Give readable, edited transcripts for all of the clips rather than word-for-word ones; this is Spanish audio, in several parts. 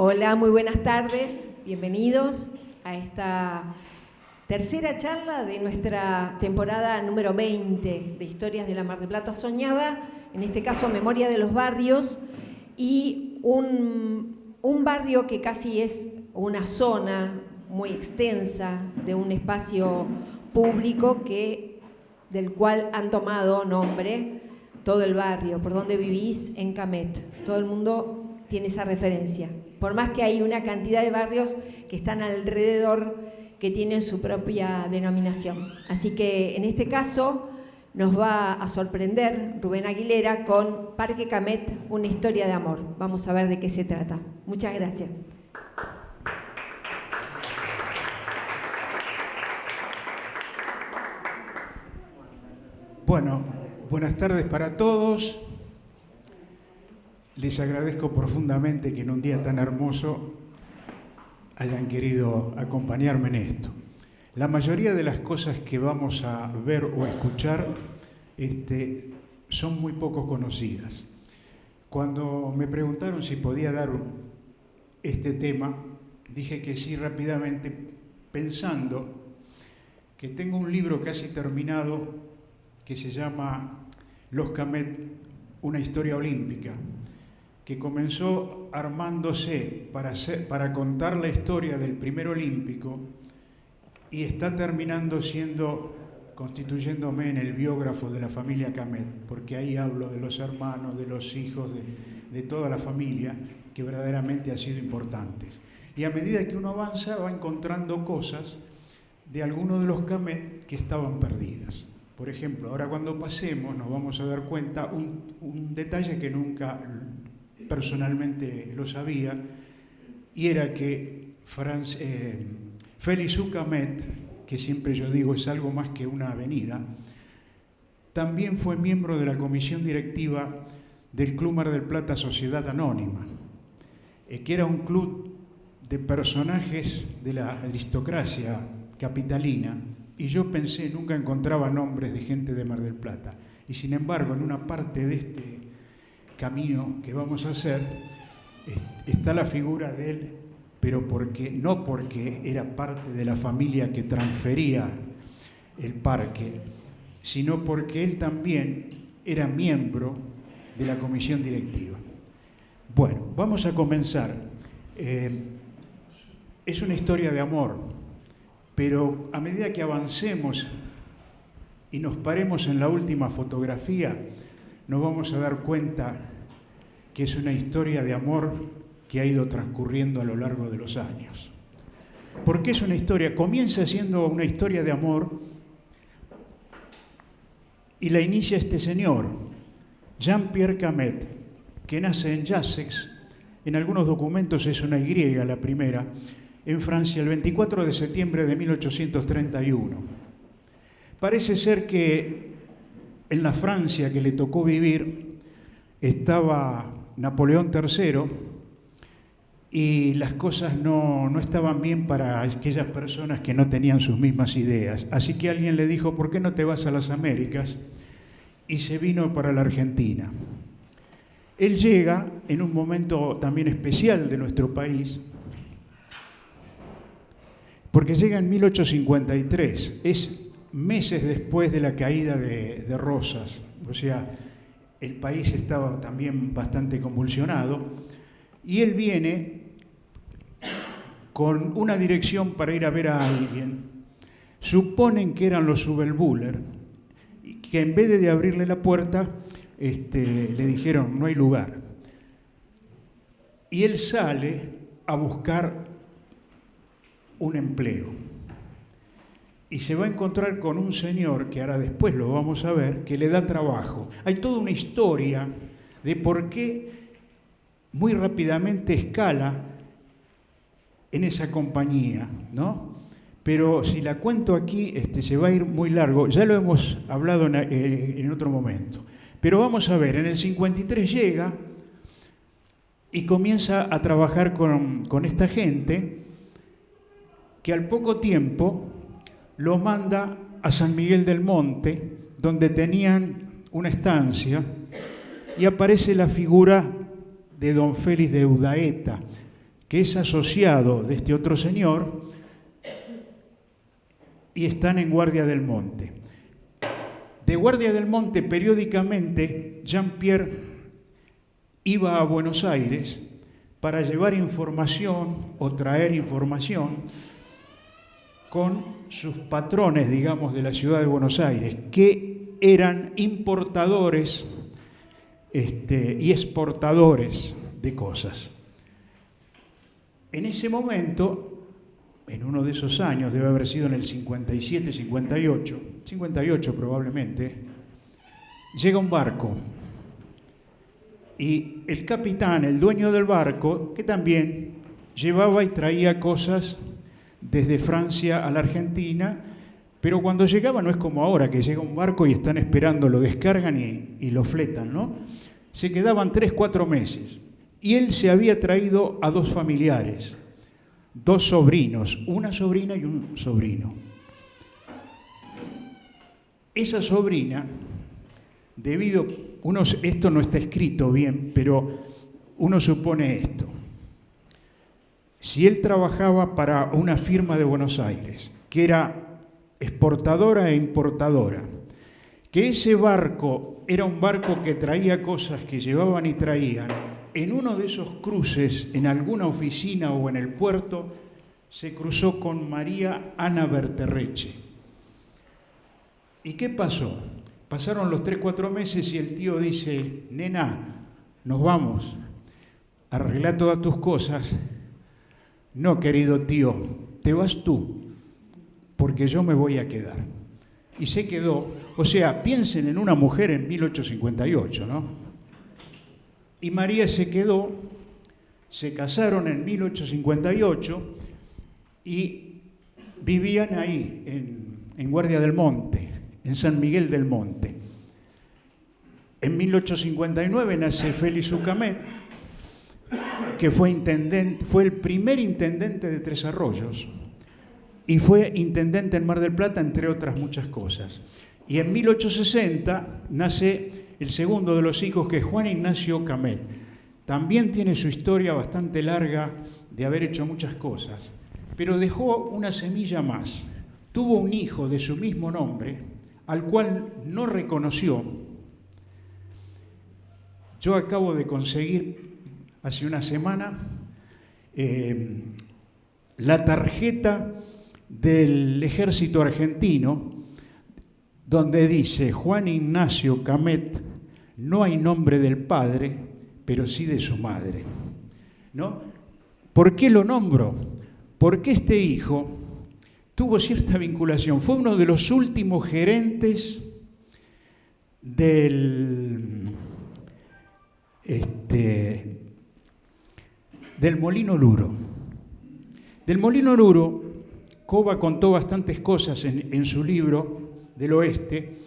Hola, muy buenas tardes, bienvenidos a esta tercera charla de nuestra temporada número 20 de Historias de la Mar del Plata Soñada, en este caso Memoria de los Barrios, y un barrio que casi es una zona muy extensa de un espacio público del cual han tomado nombre todo el barrio, por donde vivís, en Camet. Todo el mundo tiene esa referencia. Por más que hay una cantidad de barrios que están alrededor que tienen su propia denominación. Así que en este caso nos va a sorprender Rubén Aguilera con Parque Camet, una historia de amor. Vamos a ver de qué se trata. Muchas gracias. Bueno, buenas tardes para todos. Les agradezco profundamente que en un día tan hermoso hayan querido acompañarme en esto. La mayoría de las cosas que vamos a ver o escuchar son muy poco conocidas. Cuando me preguntaron si podía dar este tema, dije que sí rápidamente, pensando que tengo un libro casi terminado que se llama Los Camet, una historia olímpica, que comenzó armándose para contar la historia del primer olímpico y está terminando constituyéndome en el biógrafo de la familia Camet, porque ahí hablo de los hermanos, de los hijos, de toda la familia que verdaderamente han sido importantes. Y a medida que uno avanza va encontrando cosas de algunos de los Camet que estaban perdidas. Por ejemplo, ahora cuando pasemos nos vamos a dar cuenta un detalle que nunca personalmente lo sabía, y era que Félix Camet, que siempre yo digo es algo más que una avenida, también fue miembro de la comisión directiva del Club Mar del Plata Sociedad Anónima, que era un club de personajes de la aristocracia capitalina, y yo pensé, nunca encontraba nombres de gente de Mar del Plata, y sin embargo en una parte de este camino que vamos a hacer está la figura de él, pero no porque era parte de la familia que transfería el parque, sino porque él también era miembro de la comisión directiva. Bueno, vamos a comenzar. Es una historia de amor, pero a medida que avancemos y nos paremos en la última fotografía, nos vamos a dar cuenta que es una historia de amor que ha ido transcurriendo a lo largo de los años. ¿Por qué es una historia? Comienza siendo una historia de amor y la inicia este señor, Jean-Pierre Camet, que nace en Jassex, en algunos documentos es una Y la primera, en Francia, el 24 de septiembre de 1831. Parece ser que en la Francia que le tocó vivir estaba Napoleón III y las cosas no estaban bien para aquellas personas que no tenían sus mismas ideas. Así que alguien le dijo, ¿por qué no te vas a las Américas? Y se vino para la Argentina. Él llega en un momento también especial de nuestro país, porque llega en 1853, es meses después de la caída de Rosas, o sea, el país estaba también bastante convulsionado, y él viene con una dirección para ir a ver a alguien. Suponen que eran los Subelbuller, que en vez de abrirle la puerta, le dijeron, no hay lugar. Y él sale a buscar un empleo. Y se va a encontrar con un señor, que ahora después lo vamos a ver, que le da trabajo. Hay toda una historia de por qué muy rápidamente escala en esa compañía, ¿no? Pero si la cuento aquí, se va a ir muy largo. Ya lo hemos hablado en otro momento. Pero vamos a ver, en el 53 llega y comienza a trabajar con esta gente que al poco tiempo lo manda a San Miguel del Monte, donde tenían una estancia, y aparece la figura de don Félix de Udaeta, que es asociado de este otro señor, y están en Guardia del Monte. De Guardia del Monte, periódicamente, Jean-Pierre iba a Buenos Aires para llevar información o traer información con sus patrones, digamos, de la ciudad de Buenos Aires, que eran importadores y exportadores de cosas. En ese momento, en uno de esos años, debe haber sido en el 57, 58 probablemente, llega un barco y el capitán, el dueño del barco, que también llevaba y traía cosas desde Francia a la Argentina, pero cuando llegaba no es como ahora, que llega un barco y están esperando, lo descargan y lo fletan, ¿no? Se quedaban 3, 4 meses. Y él se había traído a 2 familiares, 2 sobrinos, una sobrina y un sobrino. Esa sobrina, esto no está escrito bien, pero uno supone esto. Si él trabajaba para una firma de Buenos Aires, que era exportadora e importadora, que ese barco era un barco que traía cosas que llevaban y traían, en uno de esos cruces, en alguna oficina o en el puerto, se cruzó con María Ana Berterreche. ¿Y qué pasó? Pasaron los 3, 4 meses y el tío dice: nena, nos vamos, arregla todas tus cosas. No, querido tío, te vas tú, porque yo me voy a quedar. Y se quedó. O sea, piensen en una mujer en 1858, ¿no? Y María se quedó, se casaron en 1858 y vivían ahí, en Guardia del Monte, en San Miguel del Monte. En 1859 nace Félix Ucamet, que fue el primer intendente de Tres Arroyos y fue intendente en Mar del Plata, entre otras muchas cosas. Y en 1860 nace el segundo de los hijos, que es Juan Ignacio Ucamet. También tiene su historia bastante larga de haber hecho muchas cosas, pero dejó una semilla más. Tuvo un hijo de su mismo nombre, al cual no reconoció. Yo acabo de conseguir hace una semana la tarjeta del Ejército Argentino, donde dice: Juan Ignacio Ucamet, no hay nombre del padre, pero sí de su madre, ¿no? ¿Por qué lo nombro? Porque este hijo tuvo cierta vinculación. Fue uno de los últimos gerentes del Molino Luro. Del Molino Luro, Cova contó bastantes cosas en su libro del Oeste,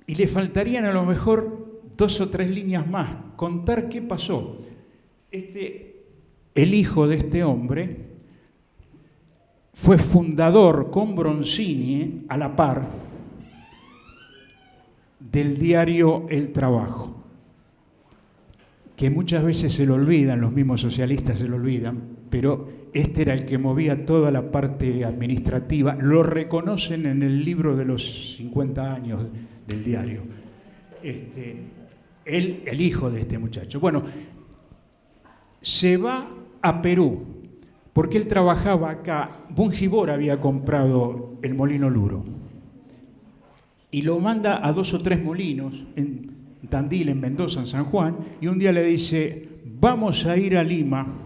y le faltarían a lo mejor 2 o 3 líneas más, contar qué pasó. El hijo de este hombre fue fundador con Bronzini, a la par, del diario El Trabajo, que muchas veces se lo olvidan, los mismos socialistas se lo olvidan, pero este era el que movía toda la parte administrativa. Lo reconocen en el libro de los 50 años del diario. El hijo de este muchacho. Bueno, se va a Perú, porque él trabajaba acá. Bungibor había comprado el Molino Luro y lo manda a 2 o 3 molinos, en Tandil, en Mendoza, en San Juan, y un día le dice: vamos a ir a Lima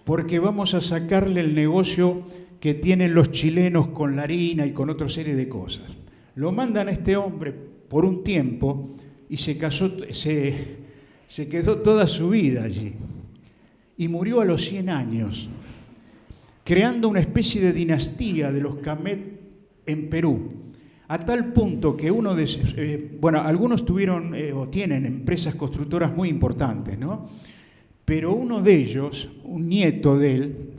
porque vamos a sacarle el negocio que tienen los chilenos con la harina y con otra serie de cosas. Lo mandan a este hombre por un tiempo y se quedó toda su vida allí. Y murió a los 100 años, creando una especie de dinastía de los Camet en Perú, a tal punto que algunos tuvieron o tienen empresas constructoras muy importantes, ¿no? Pero uno de ellos, un nieto de él,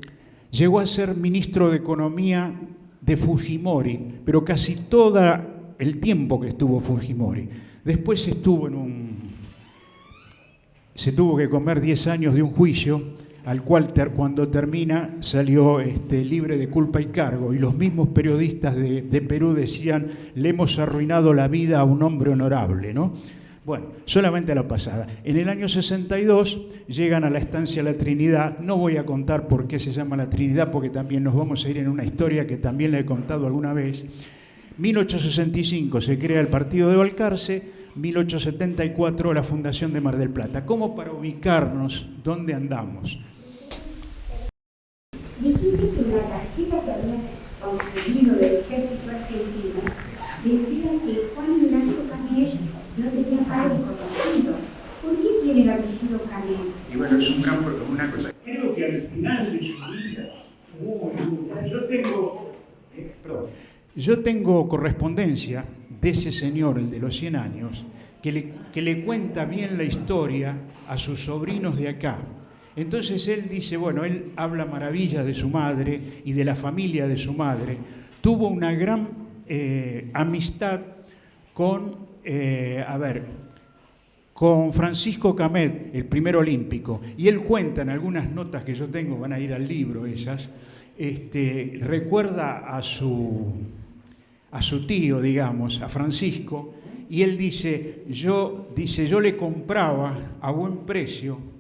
llegó a ser ministro de Economía de Fujimori, pero casi todo el tiempo que estuvo Fujimori. Después se tuvo que comer 10 años de un juicio al cual cuando termina salió libre de culpa y cargo, y los mismos periodistas de Perú decían: le hemos arruinado la vida a un hombre honorable, ¿no? Bueno, solamente la pasada. En el año 62 llegan a la estancia La Trinidad. No voy a contar por qué se llama La Trinidad, porque también nos vamos a ir en una historia que también la he contado alguna vez. 1865 se crea el partido de Balcarce, 1874 la fundación de Mar del Plata. ¿Cómo para ubicarnos dónde andamos? Dijiste que en la tarjeta que habías conseguido del ejército argentino decía que Juan Ignacio Camel no tenía padre conocido. ¿Por qué tiene el apellido Camel? Y bueno, es un campo, una cosa. Creo que al final de su vida, yo tengo correspondencia de ese señor, el de los 100 años, que le cuenta bien la historia a sus sobrinos de acá. Entonces él dice, bueno, él habla maravillas de su madre y de la familia de su madre. Tuvo una gran amistad con Francisco Camet, el primer olímpico. Y él cuenta en algunas notas que yo tengo, van a ir al libro esas, recuerda a su tío, digamos, a Francisco, y él dice, yo le compraba a buen precio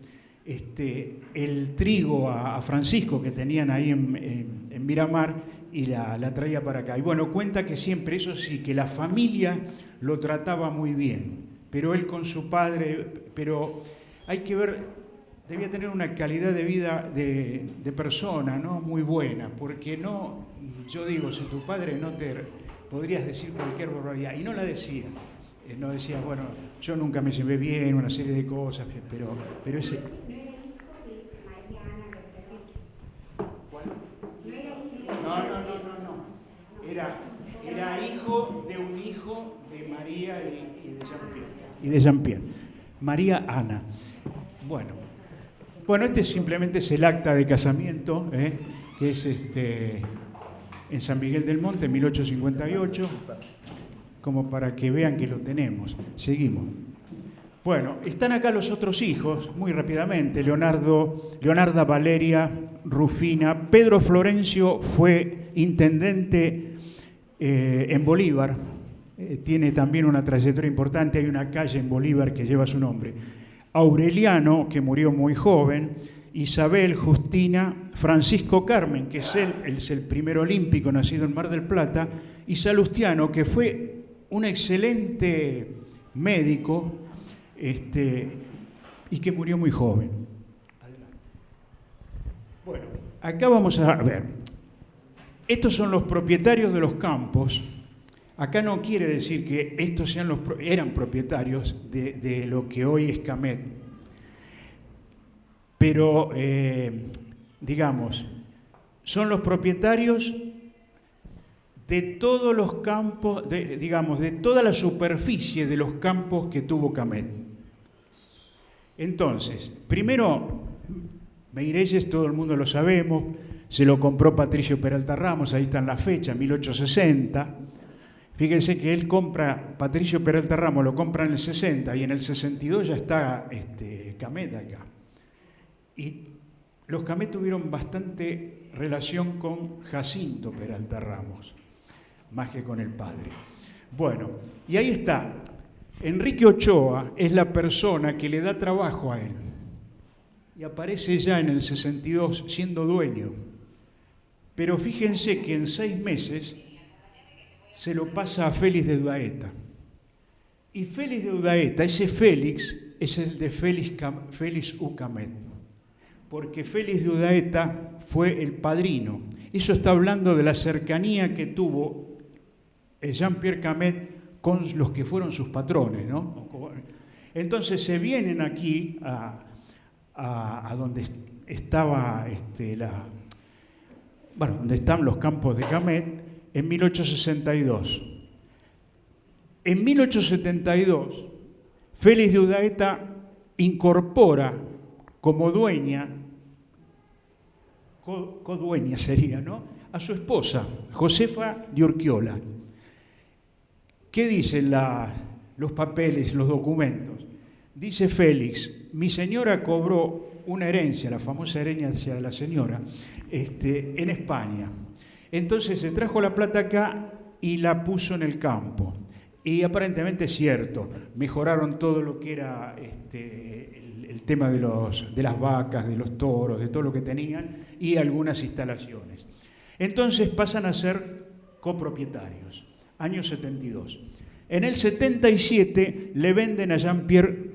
el trigo a Francisco que tenían ahí en Miramar, y la traía para acá. Y bueno, cuenta que siempre, eso sí, que la familia lo trataba muy bien, pero él con su padre, pero hay que ver, debía tener una calidad de vida de persona, ¿no? Muy buena, porque no, yo digo, si tu padre no te... podrías decir cualquier barbaridad, y no la decía. No decía, bueno, yo nunca me llevé bien, una serie de cosas, pero ese... No. Era hijo de un hijo de María y de Jean-Pierre. Y de Jean-Pierre. María Ana. Bueno, este simplemente es el acta de casamiento, que es en San Miguel del Monte, en 1858, como para que vean que lo tenemos. Seguimos. Bueno, están acá los otros hijos, muy rápidamente. Leonarda Valeria Rufina. Pedro Florencio fue intendente en Bolívar. Tiene también una trayectoria importante. Hay una calle en Bolívar que lleva su nombre. Aureliano, que murió muy joven. Isabel, Justina, Francisco Carmen, que es el primer olímpico nacido en Mar del Plata. Y Salustiano, que fue un excelente médico, y que murió muy joven. Adelante. Bueno, acá vamos a ver. Estos son los propietarios de los campos. Acá no quiere decir que estos eran propietarios de lo que hoy es Camet. Pero, digamos, son los propietarios de todos los campos, de toda la superficie de los campos que tuvo Camet. Entonces, primero, Meirelles, todo el mundo lo sabemos, se lo compró Patricio Peralta Ramos, ahí está en la fecha, 1860. Fíjense que Patricio Peralta Ramos lo compra en el 60 y en el 62 ya está Camet acá. Y los Camet tuvieron bastante relación con Jacinto Peralta Ramos, más que con el padre. Bueno, y ahí está. Enrique Ochoa es la persona que le da trabajo a él. Y aparece ya en el 62 siendo dueño. Pero fíjense que en 6 meses se lo pasa a Félix de Udaeta. Y Félix de Udaeta, ese Félix, es el de Félix U. Camet. Porque Félix de Udaeta fue el padrino. Eso está hablando de la cercanía que tuvo Jean-Pierre Camet con los que fueron sus patrones, ¿no? Entonces se vienen aquí a donde estaba donde están los campos de Camet en 1862. En 1872, Félix de Udaeta incorpora como dueña, codueña sería, ¿no?, a su esposa, Josefa de Urquiola. ¿Qué dicen los papeles, los documentos? Dice Félix, mi señora cobró una herencia, la famosa herencia de la señora, en España. Entonces se trajo la plata acá y la puso en el campo. Y aparentemente es cierto, mejoraron todo lo que era el tema de las vacas, de los toros, de todo lo que tenían y algunas instalaciones. Entonces pasan a ser copropietarios, año 72. En el 77 le venden a Jean-Pierre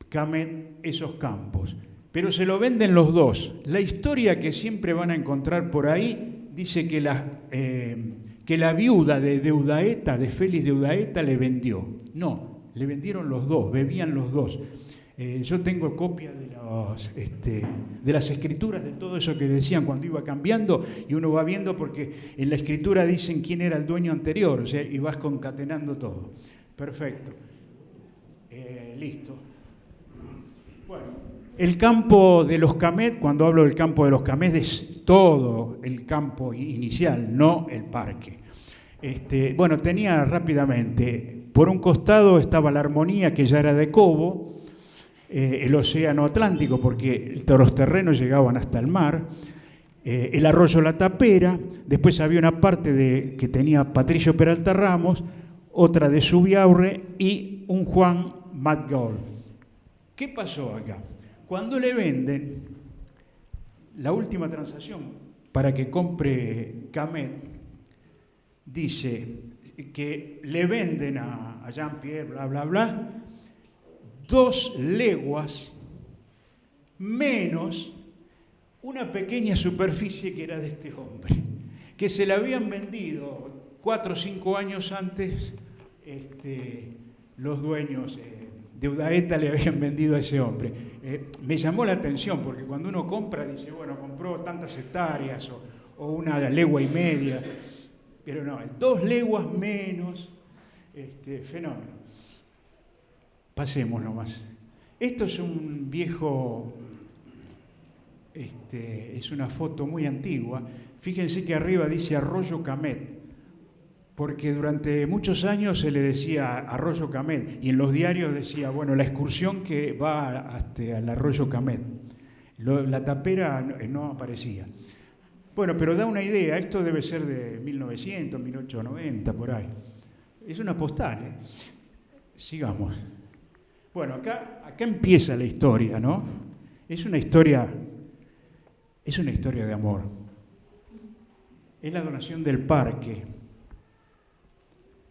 Camet esos campos, pero se lo venden los dos. La historia que siempre van a encontrar por ahí dice que la viuda de Deudaeta, de Félix Deudaeta, le vendió. No, le vendieron los dos, bebían los dos. Yo tengo copia de las escrituras de todo eso que decían cuando iba cambiando, y uno va viendo porque en la escritura dicen quién era el dueño anterior, o sea, y vas concatenando todo. Perfecto. Listo. Bueno, el campo de los Camet, cuando hablo del campo de los Camet, es todo el campo inicial, no el parque. Bueno, tenía rápidamente, por un costado estaba la Armonía, que ya era de Cobo, el océano Atlántico, porque los terrenos llegaban hasta el mar, el arroyo La Tapera, después había una parte que tenía Patricio Peralta Ramos, otra de Subiaurre y un Juan Madgaul. ¿Qué pasó acá? Cuando le venden la última transacción para que compre Camet, dice que le venden a Jean-Pierre, bla, bla, bla, 2 leguas menos una pequeña superficie que era de este hombre, que se la habían vendido 4 o 5 años antes los dueños. Deudaeta le habían vendido a ese hombre. Me llamó la atención porque cuando uno compra dice, bueno, compró tantas hectáreas o 1 legua y media, pero no, 2 leguas menos, fenómeno. Pasemos nomás. Esto es un viejo, es una foto muy antigua. Fíjense que arriba dice Arroyo Camet, porque durante muchos años se le decía Arroyo Camet y en los diarios decía, bueno, la excursión que va hasta el Arroyo Camet. La Tapera no aparecía. Bueno, pero da una idea, esto debe ser de 1900, 1890, por ahí. Es una postal, ¿eh? Sigamos. Bueno, acá empieza la historia, ¿no? Es una historia de amor. Es la donación del parque.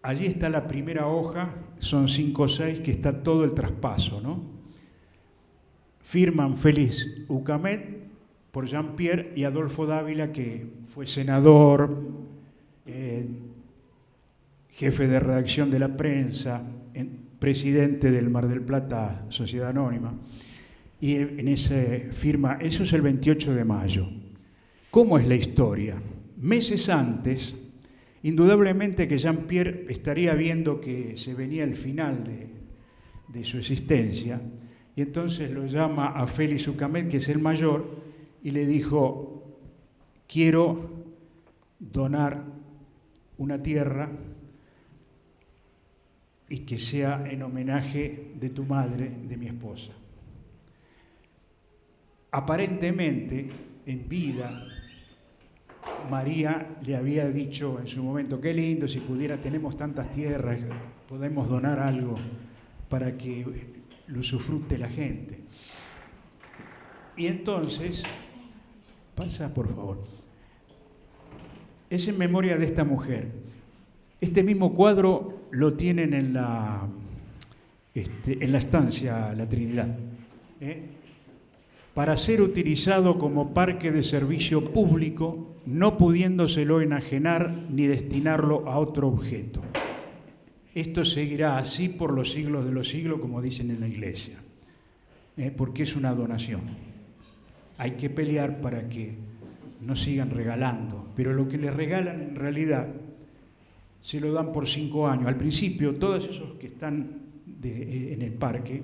Allí está la primera hoja, son 5 o 6, que está todo el traspaso, ¿no? Firman Félix Ucamet por Jean-Pierre y Adolfo Dávila, que fue senador, jefe de redacción de la prensa, presidente del Mar del Plata Sociedad Anónima. Y en esa firma, eso es el 28 de mayo. ¿Cómo es la historia? Meses antes, indudablemente que Jean-Pierre estaría viendo que se venía el final de su existencia, y entonces lo llama a Félix Ucamet, que es el mayor, y le dijo, quiero donar una tierra y que sea en homenaje de tu madre, de mi esposa. Aparentemente, en vida, María le había dicho en su momento, qué lindo, si pudiera, tenemos tantas tierras, podemos donar algo para que lo usufructe la gente. Y entonces, pasa por favor, es en memoria de esta mujer. Este mismo cuadro lo tienen en la estancia La Trinidad, para ser utilizado como parque de servicio público, no pudiéndoselo enajenar ni destinarlo a otro objeto. Esto seguirá así por los siglos de los siglos, como dicen en la Iglesia, porque es una donación. Hay que pelear para que no sigan regalando, pero lo que les regalan en realidad se lo dan por 5 años. Al principio, todos esos que están en el parque,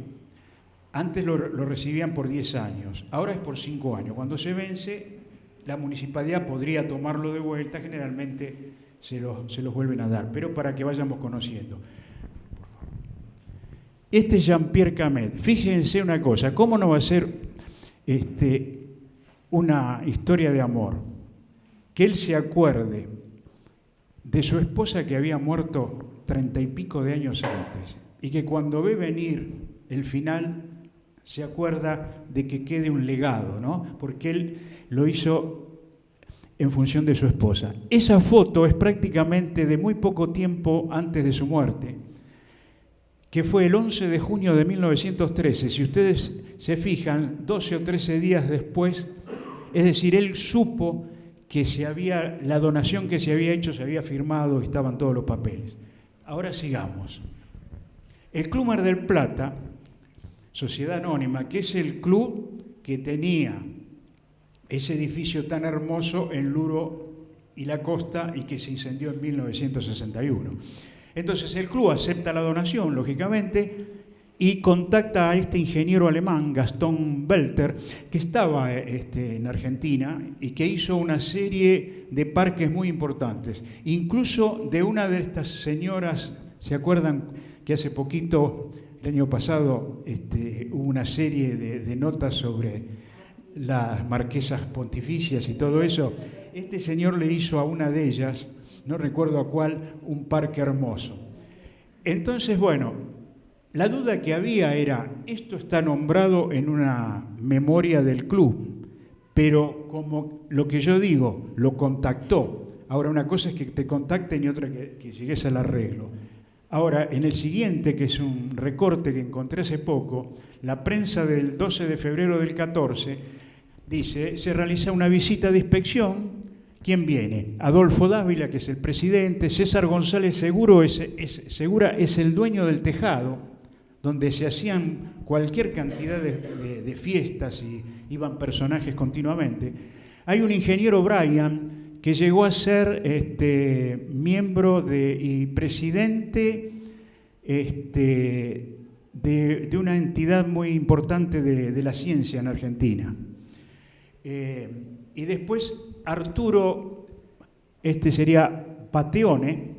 antes lo recibían por 10 años, ahora es por 5 años. Cuando se vence, la municipalidad podría tomarlo de vuelta, generalmente se los vuelven a dar, pero para que vayamos conociendo. Este es Jean-Pierre Camet. Fíjense una cosa, ¿cómo no va a ser una historia de amor, que él se acuerde de su esposa que había muerto 30 y pico de años antes, y que cuando ve venir el final se acuerda de que quede un legado, ¿no? Porque él lo hizo en función de su esposa. Esa foto es prácticamente de muy poco tiempo antes de su muerte, que fue el 11 de junio de 1913. Si ustedes se fijan, 12 o 13 días después, es decir, él supo que la donación que se había hecho se había firmado, estaban todos los papeles. Ahora sigamos. El Club Mar del Plata, Sociedad Anónima, que es el club que tenía ese edificio tan hermoso en Luro y la Costa y que se incendió en 1961. Entonces el club acepta la donación, lógicamente, y contacta a este ingeniero alemán, Gaston Belter, que estaba en Argentina y que hizo una serie de parques muy importantes. Incluso de una de estas señoras, ¿se acuerdan que hace poquito, el año pasado, hubo una serie de notas sobre las marquesas pontificias y todo eso? Este señor le hizo a una de ellas, no recuerdo a cuál, un parque hermoso. Entonces, bueno, la duda que había era, esto está nombrado en una memoria del club, pero como lo que yo digo, lo contactó. Ahora, una cosa es que te contacten y otra que llegues al arreglo. Ahora, en el siguiente, que es un recorte que encontré hace poco, la prensa del 12 de febrero del 14, dice, se realiza una visita de inspección. ¿Quién viene? Adolfo Dávila, que es el presidente. César González Segura es el dueño del tejado, donde se hacían cualquier cantidad de fiestas y iban personajes continuamente. Hay un ingeniero, Brian, que llegó a ser miembro y presidente de una entidad muy importante de la ciencia en Argentina. Y después Arturo, sería Pateone,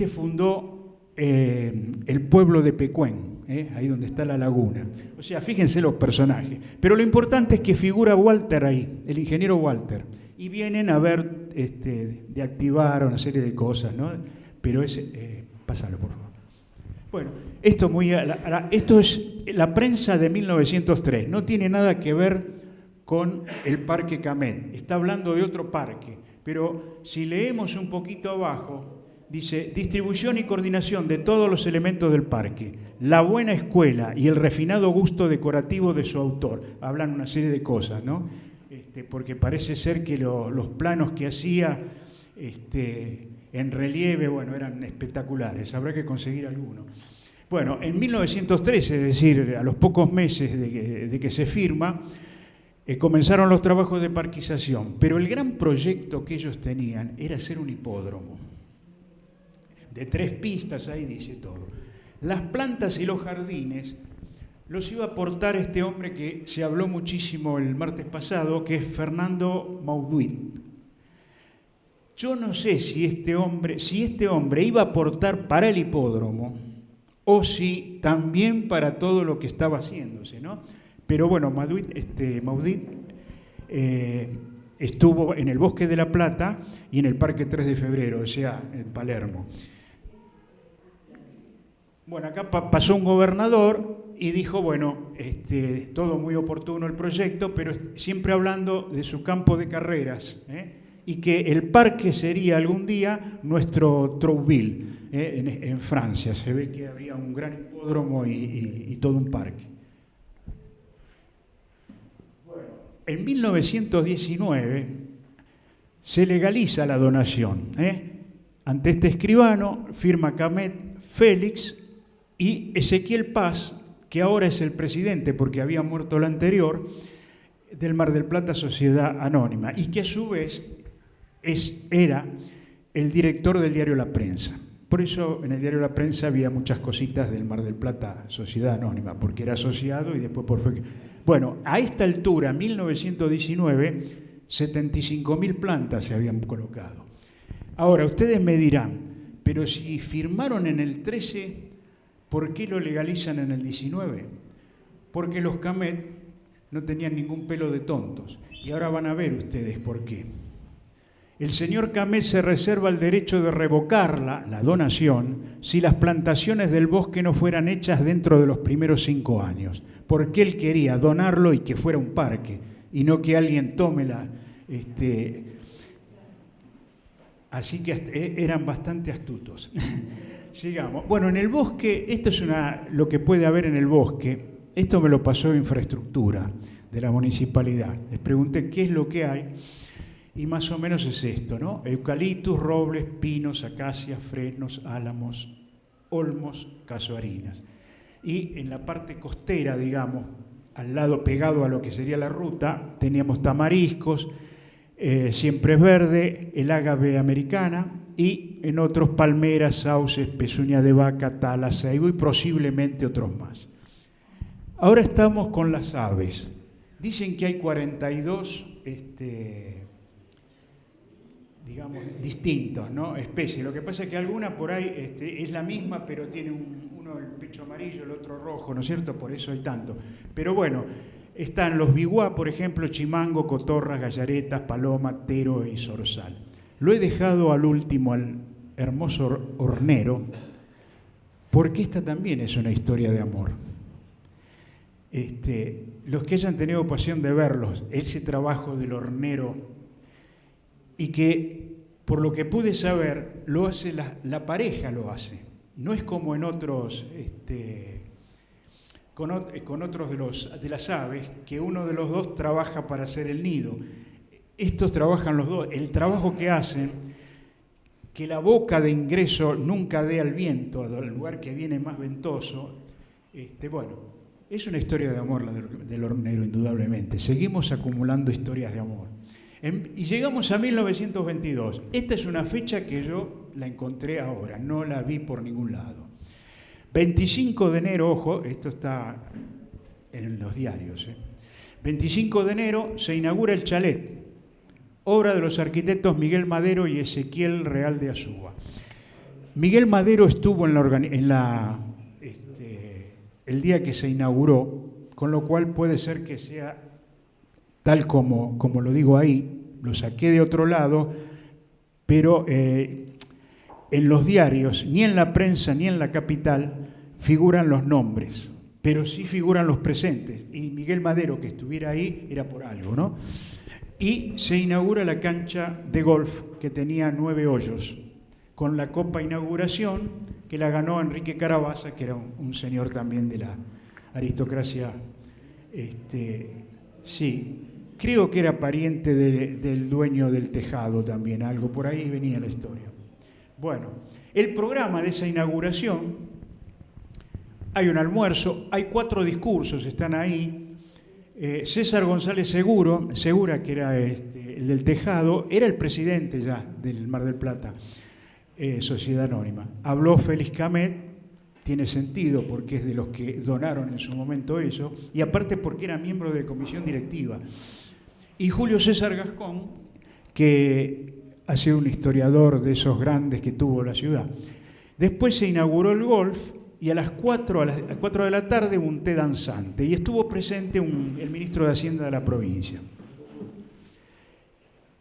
fundó el pueblo de Pecuén, ahí donde está la laguna. O sea, fíjense los personajes. Pero lo importante es que figura Walter ahí, el ingeniero Walter, y vienen a ver, de activar una serie de cosas, ¿no? Pero pásalo, por favor. Bueno, esto es la prensa de 1903, no tiene nada que ver con el Parque Camet, está hablando de otro parque, pero si leemos un poquito abajo, dice, distribución y coordinación de todos los elementos del parque, la buena escuela y el refinado gusto decorativo de su autor. Hablan una serie de cosas, ¿no? Porque parece ser que los planos que hacía en relieve, bueno, eran espectaculares, habrá que conseguir alguno. Bueno, en 1913, es decir, a los pocos meses de que se firma, comenzaron los trabajos de parquización, pero el gran proyecto que ellos tenían era hacer un hipódromo de 3 pistas, ahí dice todo. Las plantas y los jardines los iba a aportar este hombre que se habló muchísimo el martes pasado, que es Fernando Mauduit. Yo no sé si este hombre iba a aportar para el hipódromo o si también para todo lo que estaba haciéndose, ¿no? Pero bueno, Mauduit estuvo en el Bosque de la Plata y en el Parque 3 de Febrero, o sea, en Palermo. Bueno, acá pasó un gobernador y dijo, bueno, todo muy oportuno el proyecto, pero siempre hablando de su campo de carreras, y que el parque sería algún día nuestro Trouville, en Francia. Se ve que había un gran hipódromo y todo un parque. Bueno, en 1919 se legaliza la donación. Ante este escribano firma Camet, Félix y Ezequiel Paz, que ahora es el presidente, porque había muerto el anterior, del Mar del Plata Sociedad Anónima, y que a su vez era el director del diario La Prensa. Por eso en el diario La Prensa había muchas cositas del Mar del Plata Sociedad Anónima, porque era asociado y después fue... Bueno, a esta altura, 1919, 75.000 plantas se habían colocado. Ahora, ustedes me dirán, pero si firmaron en el 13, ¿por qué lo legalizan en el 19? Porque los Camet no tenían ningún pelo de tontos. Y ahora van a ver ustedes por qué. El señor Camé se reserva el derecho de revocarla, la donación, si las plantaciones del bosque no fueran hechas dentro de los primeros 5 años, porque él quería donarlo y que fuera un parque, y no que alguien tome la... Así que eran bastante astutos. Sigamos. Bueno, en el bosque, esto es lo que puede haber en el bosque. Esto me lo pasó Infraestructura de la municipalidad. Les pregunté qué es lo que hay. Y más o menos es esto, ¿no? Eucaliptus, robles, pinos, acacias, fresnos, álamos, olmos, casuarinas. Y en la parte costera, digamos, al lado pegado a lo que sería la ruta, teníamos tamariscos, siemprés verde, el ágave americana y en otros palmeras, sauces, pezuña de vaca, tala, ceibo y posiblemente otros más. Ahora estamos con las aves. Dicen que hay 42... digamos, distintos, ¿no? Especies. Lo que pasa es que alguna por ahí es la misma, pero tiene uno el pecho amarillo, el otro rojo, ¿no es cierto? Por eso hay tanto. Pero bueno, están los biguá, por ejemplo, chimango, cotorras, gallaretas, paloma, tero y zorzal. Lo he dejado al último, al hermoso hornero, porque esta también es una historia de amor. Los que hayan tenido ocasión de verlos, ese trabajo del hornero, y que, por lo que pude saber, lo hace la pareja, lo hace. No es como en otros, con otros de las aves, que uno de los dos trabaja para hacer el nido. Estos trabajan los dos. El trabajo que hacen, que la boca de ingreso nunca dé al viento, al lugar que viene más ventoso, bueno, es una historia de amor la del hornero, indudablemente. Seguimos acumulando historias de amor. Y llegamos a 1922. Esta es una fecha que yo la encontré ahora, no la vi por ningún lado. 25 de enero, ojo, esto está en los diarios. 25 de enero se inaugura el chalet, obra de los arquitectos Miguel Madero y Ezequiel Real de Azúa. Miguel Madero estuvo el día que se inauguró, con lo cual puede ser que sea tal como lo digo ahí, lo saqué de otro lado, pero en los diarios, ni en la prensa ni en la capital, figuran los nombres, pero sí figuran los presentes. Y Miguel Madero, que estuviera ahí, era por algo, ¿no? Y se inaugura la cancha de golf, que tenía 9 hoyos, con la copa inauguración, que la ganó Enrique Carabaza, que era un señor también de la aristocracia, sí, creo que era pariente del dueño del tejado también, algo por ahí venía la historia. Bueno, el programa de esa inauguración, hay un almuerzo, hay 4 discursos, están ahí. César González Segura, que era el del tejado, era el presidente ya del Mar del Plata, Sociedad Anónima. Habló Félix Camet, tiene sentido porque es de los que donaron en su momento eso, y aparte porque era miembro de comisión directiva. Y Julio César Gascón, que ha sido un historiador de esos grandes que tuvo la ciudad. Después se inauguró el golf y a las 4 de la tarde un té danzante, y estuvo presente el ministro de Hacienda de la provincia.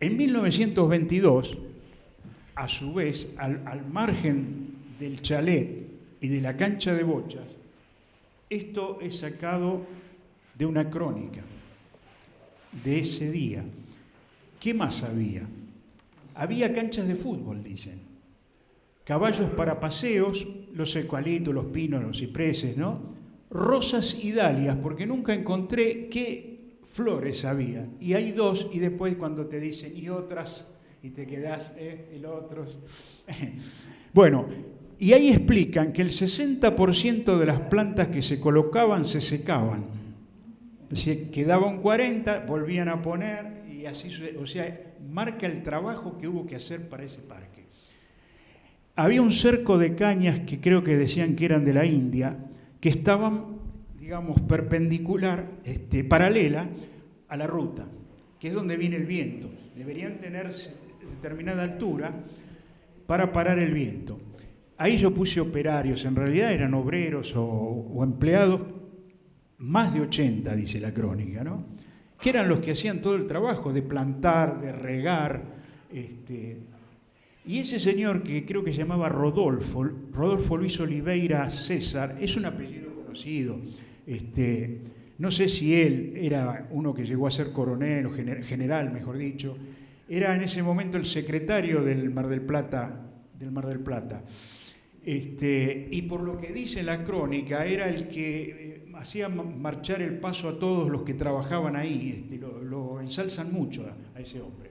En 1922, a su vez, al margen del chalet y de la cancha de bochas, esto es sacado de una crónica de ese día. ¿Qué más había? Había canchas de fútbol, dicen. Caballos para paseos, los eucaliptos, los pinos, los cipreses, ¿no? Rosas y dalias, porque nunca encontré qué flores había. Y hay 2, y después cuando te dicen y otras, y te quedás, y los otros. Bueno, y ahí explican que el 60% de las plantas que se colocaban se secaban. Si quedaba un 40%, volvían a poner, y así, o sea, marca el trabajo que hubo que hacer para ese parque. Había un cerco de cañas que creo que decían que eran de la India, que estaban, digamos, perpendicular, paralela a la ruta, que es donde viene el viento. Deberían tener determinada altura para parar el viento. Ahí yo puse operarios, en realidad eran obreros o empleados más de 80, dice la crónica, ¿no? Que eran los que hacían todo el trabajo de plantar, de regar. Y ese señor, que creo que se llamaba Rodolfo Luis Oliveira César, es un apellido conocido. No sé si él era uno que llegó a ser coronel o general, mejor dicho. Era en ese momento el secretario del Mar del Plata. Y por lo que dice la crónica, era el que hacía marchar el paso a todos los que trabajaban ahí. Lo ensalzan mucho a ese hombre.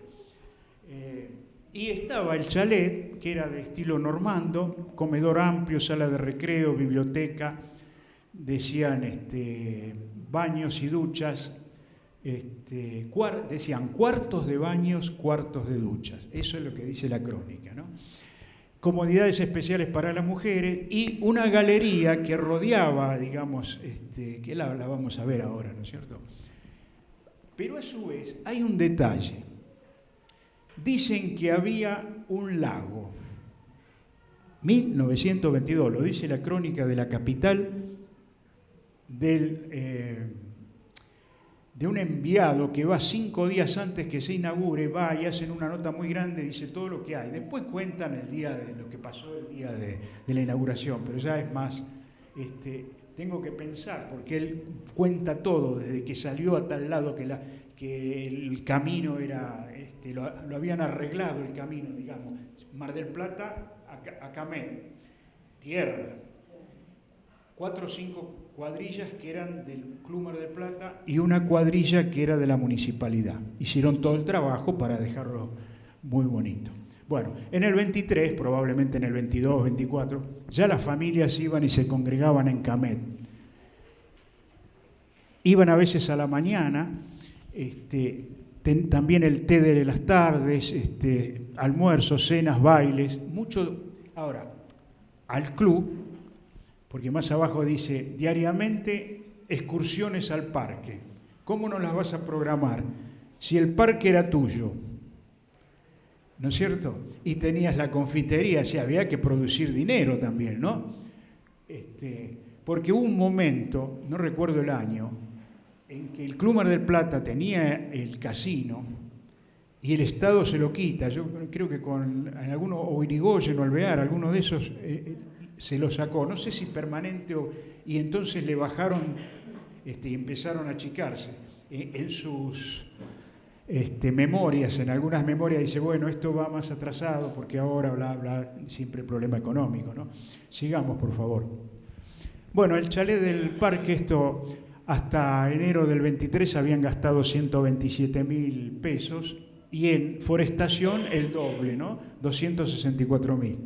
Y estaba el chalet, que era de estilo normando, comedor amplio, sala de recreo, biblioteca, decían baños y duchas, decían cuartos de baños, cuartos de duchas. Eso es lo que dice la crónica, ¿no? Comodidades especiales para las mujeres y una galería que rodeaba, digamos, que la vamos a ver ahora, ¿no es cierto? Pero a su vez hay un detalle. Dicen que había un lago. 1922, lo dice la crónica de la capital, de un enviado que va 5 días antes que se inaugure, va y hacen una nota muy grande, dice todo lo que hay. Después cuentan el día de lo que pasó el día de la inauguración, pero ya es más, tengo que pensar, porque él cuenta todo, desde que salió a tal lado que el camino era, lo habían arreglado el camino, digamos, Mar del Plata a Camet, tierra, 4 o 5 cuadrillas que eran del Club Mar del Plata y una cuadrilla que era de la municipalidad. Hicieron todo el trabajo para dejarlo muy bonito. Bueno, en el 23, probablemente en el 22, 24, ya las familias iban y se congregaban en Camet. Iban a veces a la mañana, también el té de las tardes, almuerzos, cenas, bailes, mucho. Ahora, al club, porque más abajo dice, diariamente excursiones al parque. ¿Cómo no las vas a programar si el parque era tuyo? ¿No es cierto? Y tenías la confitería, o había que producir dinero también, ¿no? Porque hubo un momento, no recuerdo el año, en que el Club Mar del Plata tenía el casino y el Estado se lo quita. Yo creo que en alguno, o Irigoyen o Alvear, alguno de esos se lo sacó, no sé si permanente y entonces le bajaron y empezaron a achicarse. En sus memorias, en algunas memorias dice, bueno, esto va más atrasado porque ahora bla, bla, siempre problema económico, ¿no? Sigamos, por favor. Bueno, el chalet del parque, hasta enero del 23 habían gastado 127.000 pesos y en forestación el doble, ¿no? 264.000.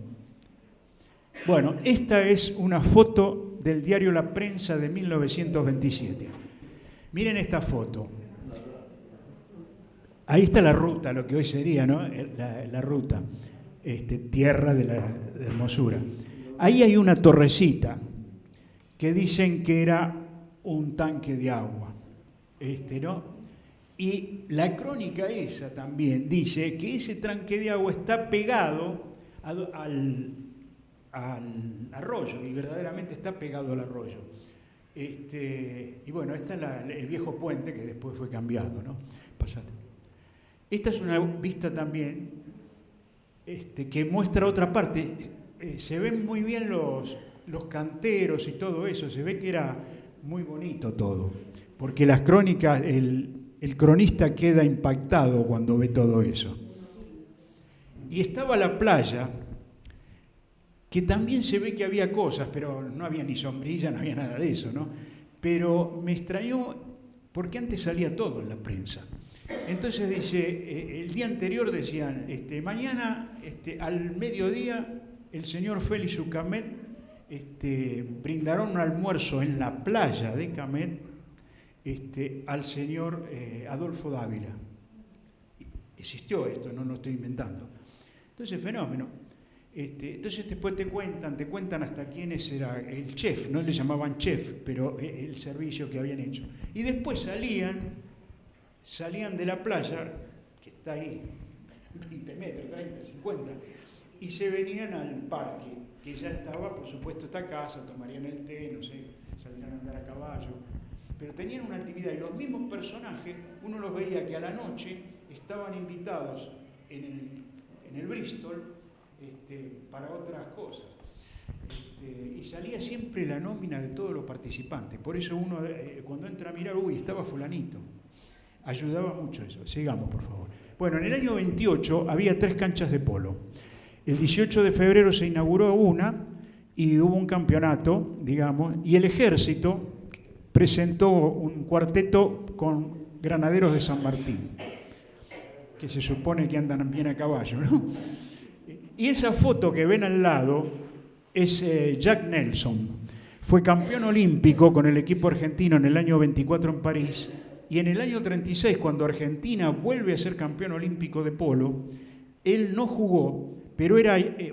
Bueno, esta es una foto del diario La Prensa de 1927. Miren esta foto. Ahí está la ruta, lo que hoy sería, ¿no? La ruta, tierra de la hermosura. Ahí hay una torrecita que dicen que era un tanque de agua, ¿no? Y la crónica esa también dice que ese tanque de agua está pegado al arroyo, y verdaderamente está pegado al arroyo. Y bueno, este es el viejo puente que después fue cambiado, ¿no? Pasate. Esta es una vista también que muestra otra parte. Se ven muy bien los canteros y todo eso, se ve que era muy bonito todo, porque las crónicas, el cronista queda impactado cuando ve todo eso. Y estaba la playa, que también se ve que había cosas, pero no había ni sombrilla, no había nada de eso, ¿no? Pero me extrañó, porque antes salía todo en la prensa. Entonces dice, el día anterior decían, mañana al mediodía el señor Félix Ucamet brindará un almuerzo en la playa de Camet al señor Adolfo Dávila. Existió esto, no lo estoy inventando. Entonces, fenómeno. Entonces después te cuentan hasta quiénes era el chef, no le llamaban chef, pero el servicio que habían hecho. Y después salían de la playa, que está ahí, 20 metros, 30, 50, y se venían al parque, que ya estaba, por supuesto, esta casa, tomarían el té, no sé, saldrían a andar a caballo. pero tenían una actividad y los mismos personajes, uno los veía que a la noche estaban invitados en el Bristol para otras cosas. Y salía siempre la nómina de todos los participantes. Por eso uno, cuando entra a mirar, estaba fulanito. Ayudaba mucho eso. Sigamos, por favor. Bueno, en el año 28 había 3 canchas de polo. El 18 de febrero se inauguró una y hubo un campeonato, digamos, y el ejército presentó un cuarteto con granaderos de San Martín, que se supone que andan bien a caballo, ¿no? Y esa foto que ven al lado es Jack Nelson. Fue campeón olímpico con el equipo argentino en el año 24 en París, y en el año 36, cuando Argentina vuelve a ser campeón olímpico de polo, él no jugó, pero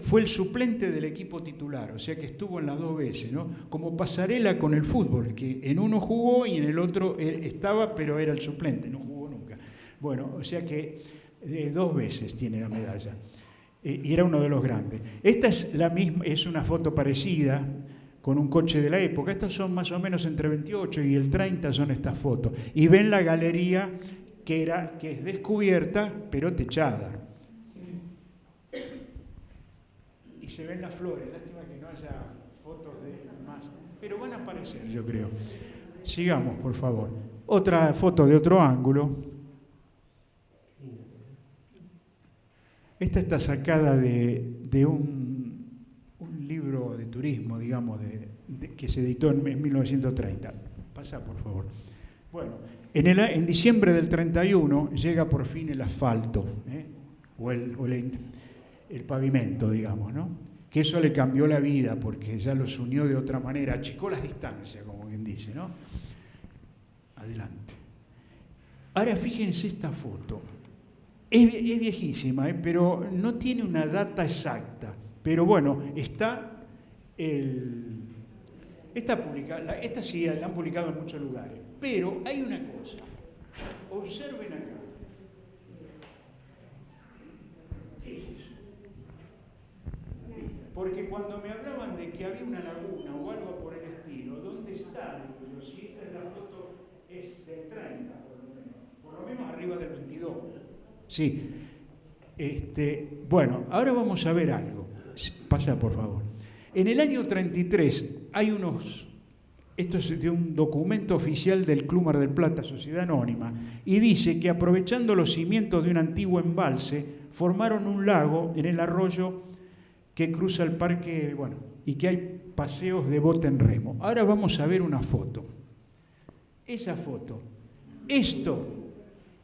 fue el suplente del equipo titular, o sea que estuvo en las 2 veces, ¿no? Como pasarela con el fútbol, que en uno jugó y en el otro estaba, pero era el suplente, no jugó nunca. Bueno, o sea que 2 veces tiene la medalla. Y era uno de los grandes. Esta es la misma, es una foto parecida, con un coche de la época. Estas son más o menos entre 28 y el 30 son estas fotos. Y ven la galería que es descubierta, pero techada. Y se ven las flores. Lástima que no haya fotos de más. Pero van a aparecer, yo creo. Sigamos, por favor. Otra foto de otro ángulo. Esta está sacada de un libro de turismo, digamos, que se editó en 1930. Pasa, por favor. Bueno, en diciembre del 31 llega por fin el asfalto, o el pavimento, digamos, ¿no? Que eso le cambió la vida porque ya los unió de otra manera, achicó las distancias, como quien dice, ¿no? Adelante. Ahora fíjense esta foto. Es viejísima, pero no tiene una data exacta. Pero bueno, está publicada. Esta sí la han publicado en muchos lugares. Pero hay una cosa. Observen acá. ¿Qué es eso? Porque cuando me hablaban de que había una laguna o algo por el estilo, ¿dónde está? Pero si esta es la foto, es del 30, por lo menos arriba del 22. Sí. Bueno, ahora vamos a ver algo. Pasa, por favor. En el año 33 hay esto es de un documento oficial del Club Mar del Plata, Sociedad Anónima, y dice que aprovechando los cimientos de un antiguo embalse, formaron un lago en el arroyo que cruza el parque, bueno, y que hay paseos de bote en remo. Ahora vamos a ver una foto. Esa foto. Esto,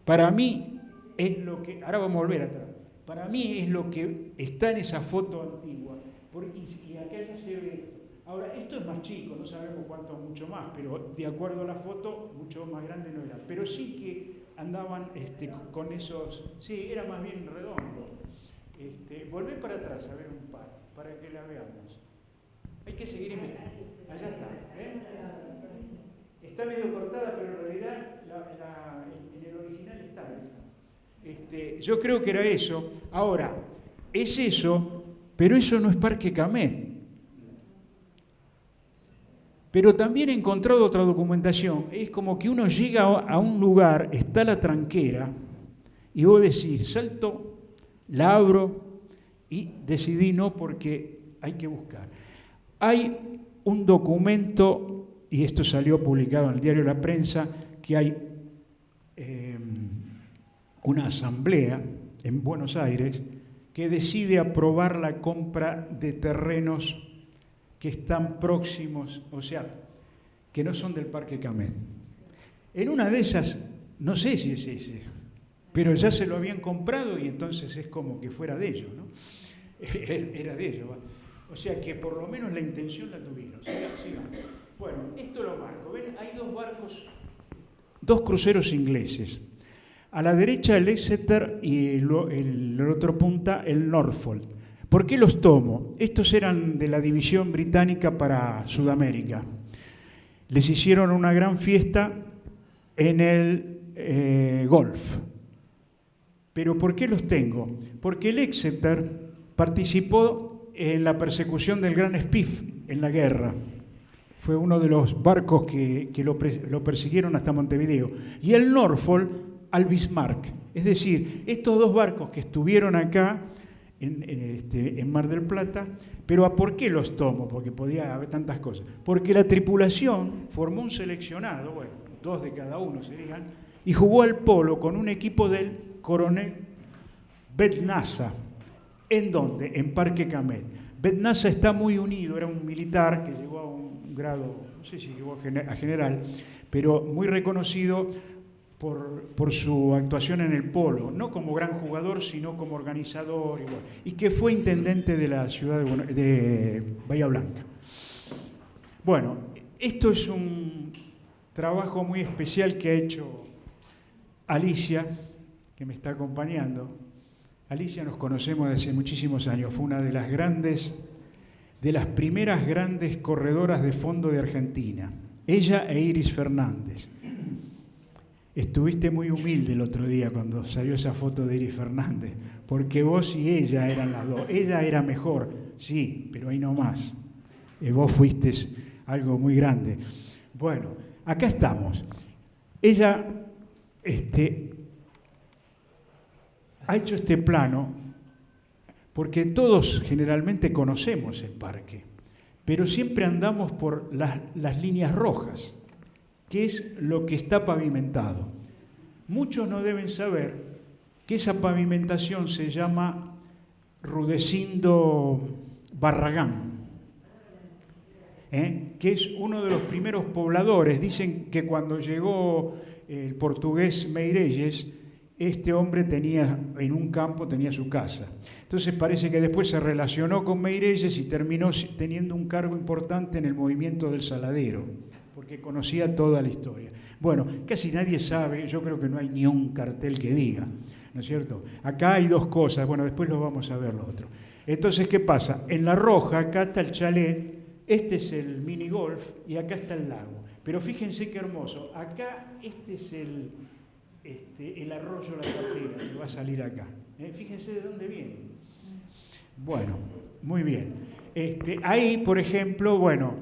para mí, es lo que... Ahora vamos a volver atrás. Para mí es lo que está en esa foto antigua. Y acá ya se ve. Ahora, esto es más chico, no sabemos cuánto mucho más, pero de acuerdo a la foto, mucho más grande no era. Pero sí que andaban con esos... Sí, era más bien redondo. Volvé para atrás a ver un par, para que la veamos. Hay que seguir investigando. Allá está. Está medio cortada, pero en realidad en el original está. Yo creo que era eso. Ahora, es eso, pero eso no es Parque Camet. Pero también he encontrado otra documentación. Es como que uno llega a un lugar, está la tranquera, y vos decís, salto, la abro, y decidí no porque hay que buscar. Hay un documento, y esto salió publicado en el diario La Prensa, que hay una asamblea en Buenos Aires que decide aprobar la compra de terrenos que están próximos, o sea, que no son del Parque Camet. En una de esas, no sé si es ese, pero ya se lo habían comprado y entonces es como que fuera de ellos, ¿no? Era de ellos. O sea que por lo menos la intención la tuvieron. Sigan. Bueno, esto lo marco. ¿Ven? Hay 2 barcos, 2 cruceros ingleses. A la derecha el Exeter y el otro punta el Norfolk. ¿Por qué los tomo? Estos eran de la división británica para Sudamérica. Les hicieron una gran fiesta en el Golf. ¿Pero por qué los tengo? Porque el Exeter participó en la persecución del Gran Spiff en la guerra. fue uno de los barcos que lo persiguieron hasta Montevideo. Y el Norfolk al Bismarck. Es decir, estos dos barcos que estuvieron acá en Mar del Plata, pero ¿a por qué los tomo? Porque podía haber tantas cosas. Porque la tripulación formó un seleccionado, bueno, 2 de cada uno serían, y jugó al polo con un equipo del coronel Betnaza. ¿En dónde? En Parque Camet. Betnaza está muy unido, era un militar que llegó a un grado, no sé si llegó a general, pero muy reconocido por su actuación en el polo, no como gran jugador, sino como organizador, y que fue intendente de la ciudad de Bahía Blanca. Bueno, esto es un trabajo muy especial que ha hecho Alicia, que me está acompañando. Alicia nos conocemos desde hace muchísimos años, fue una de las primeras grandes corredoras de fondo de Argentina, ella e Iris Fernández. Estuviste muy humilde el otro día cuando salió esa foto de Iris Fernández, porque vos y ella eran las dos. Ella era mejor, sí, pero ahí no más. Vos fuiste algo muy grande. Bueno, acá estamos. Ella ha hecho este plano porque todos generalmente conocemos el parque, pero siempre andamos por las líneas rojas, que es lo que está pavimentado. Muchos no deben saber que esa pavimentación se llama Rudecindo Barragán, que es uno de los primeros pobladores. Dicen que cuando llegó el portugués Meirelles, este hombre en un campo tenía su casa. Entonces parece que después se relacionó con Meirelles y terminó teniendo un cargo importante en el movimiento del Saladero, porque conocía toda la historia. Bueno, casi nadie sabe, yo creo que no hay ni un cartel que diga, ¿no es cierto? Acá hay 2 cosas, bueno, después lo vamos a ver lo otro. Entonces, ¿qué pasa? En la roja, acá está el chalet, este es el mini golf y acá está el lago. Pero fíjense qué hermoso, acá este es el arroyo La Tapera, que va a salir acá. Fíjense de dónde viene. Bueno, muy bien. Ahí, por ejemplo, bueno,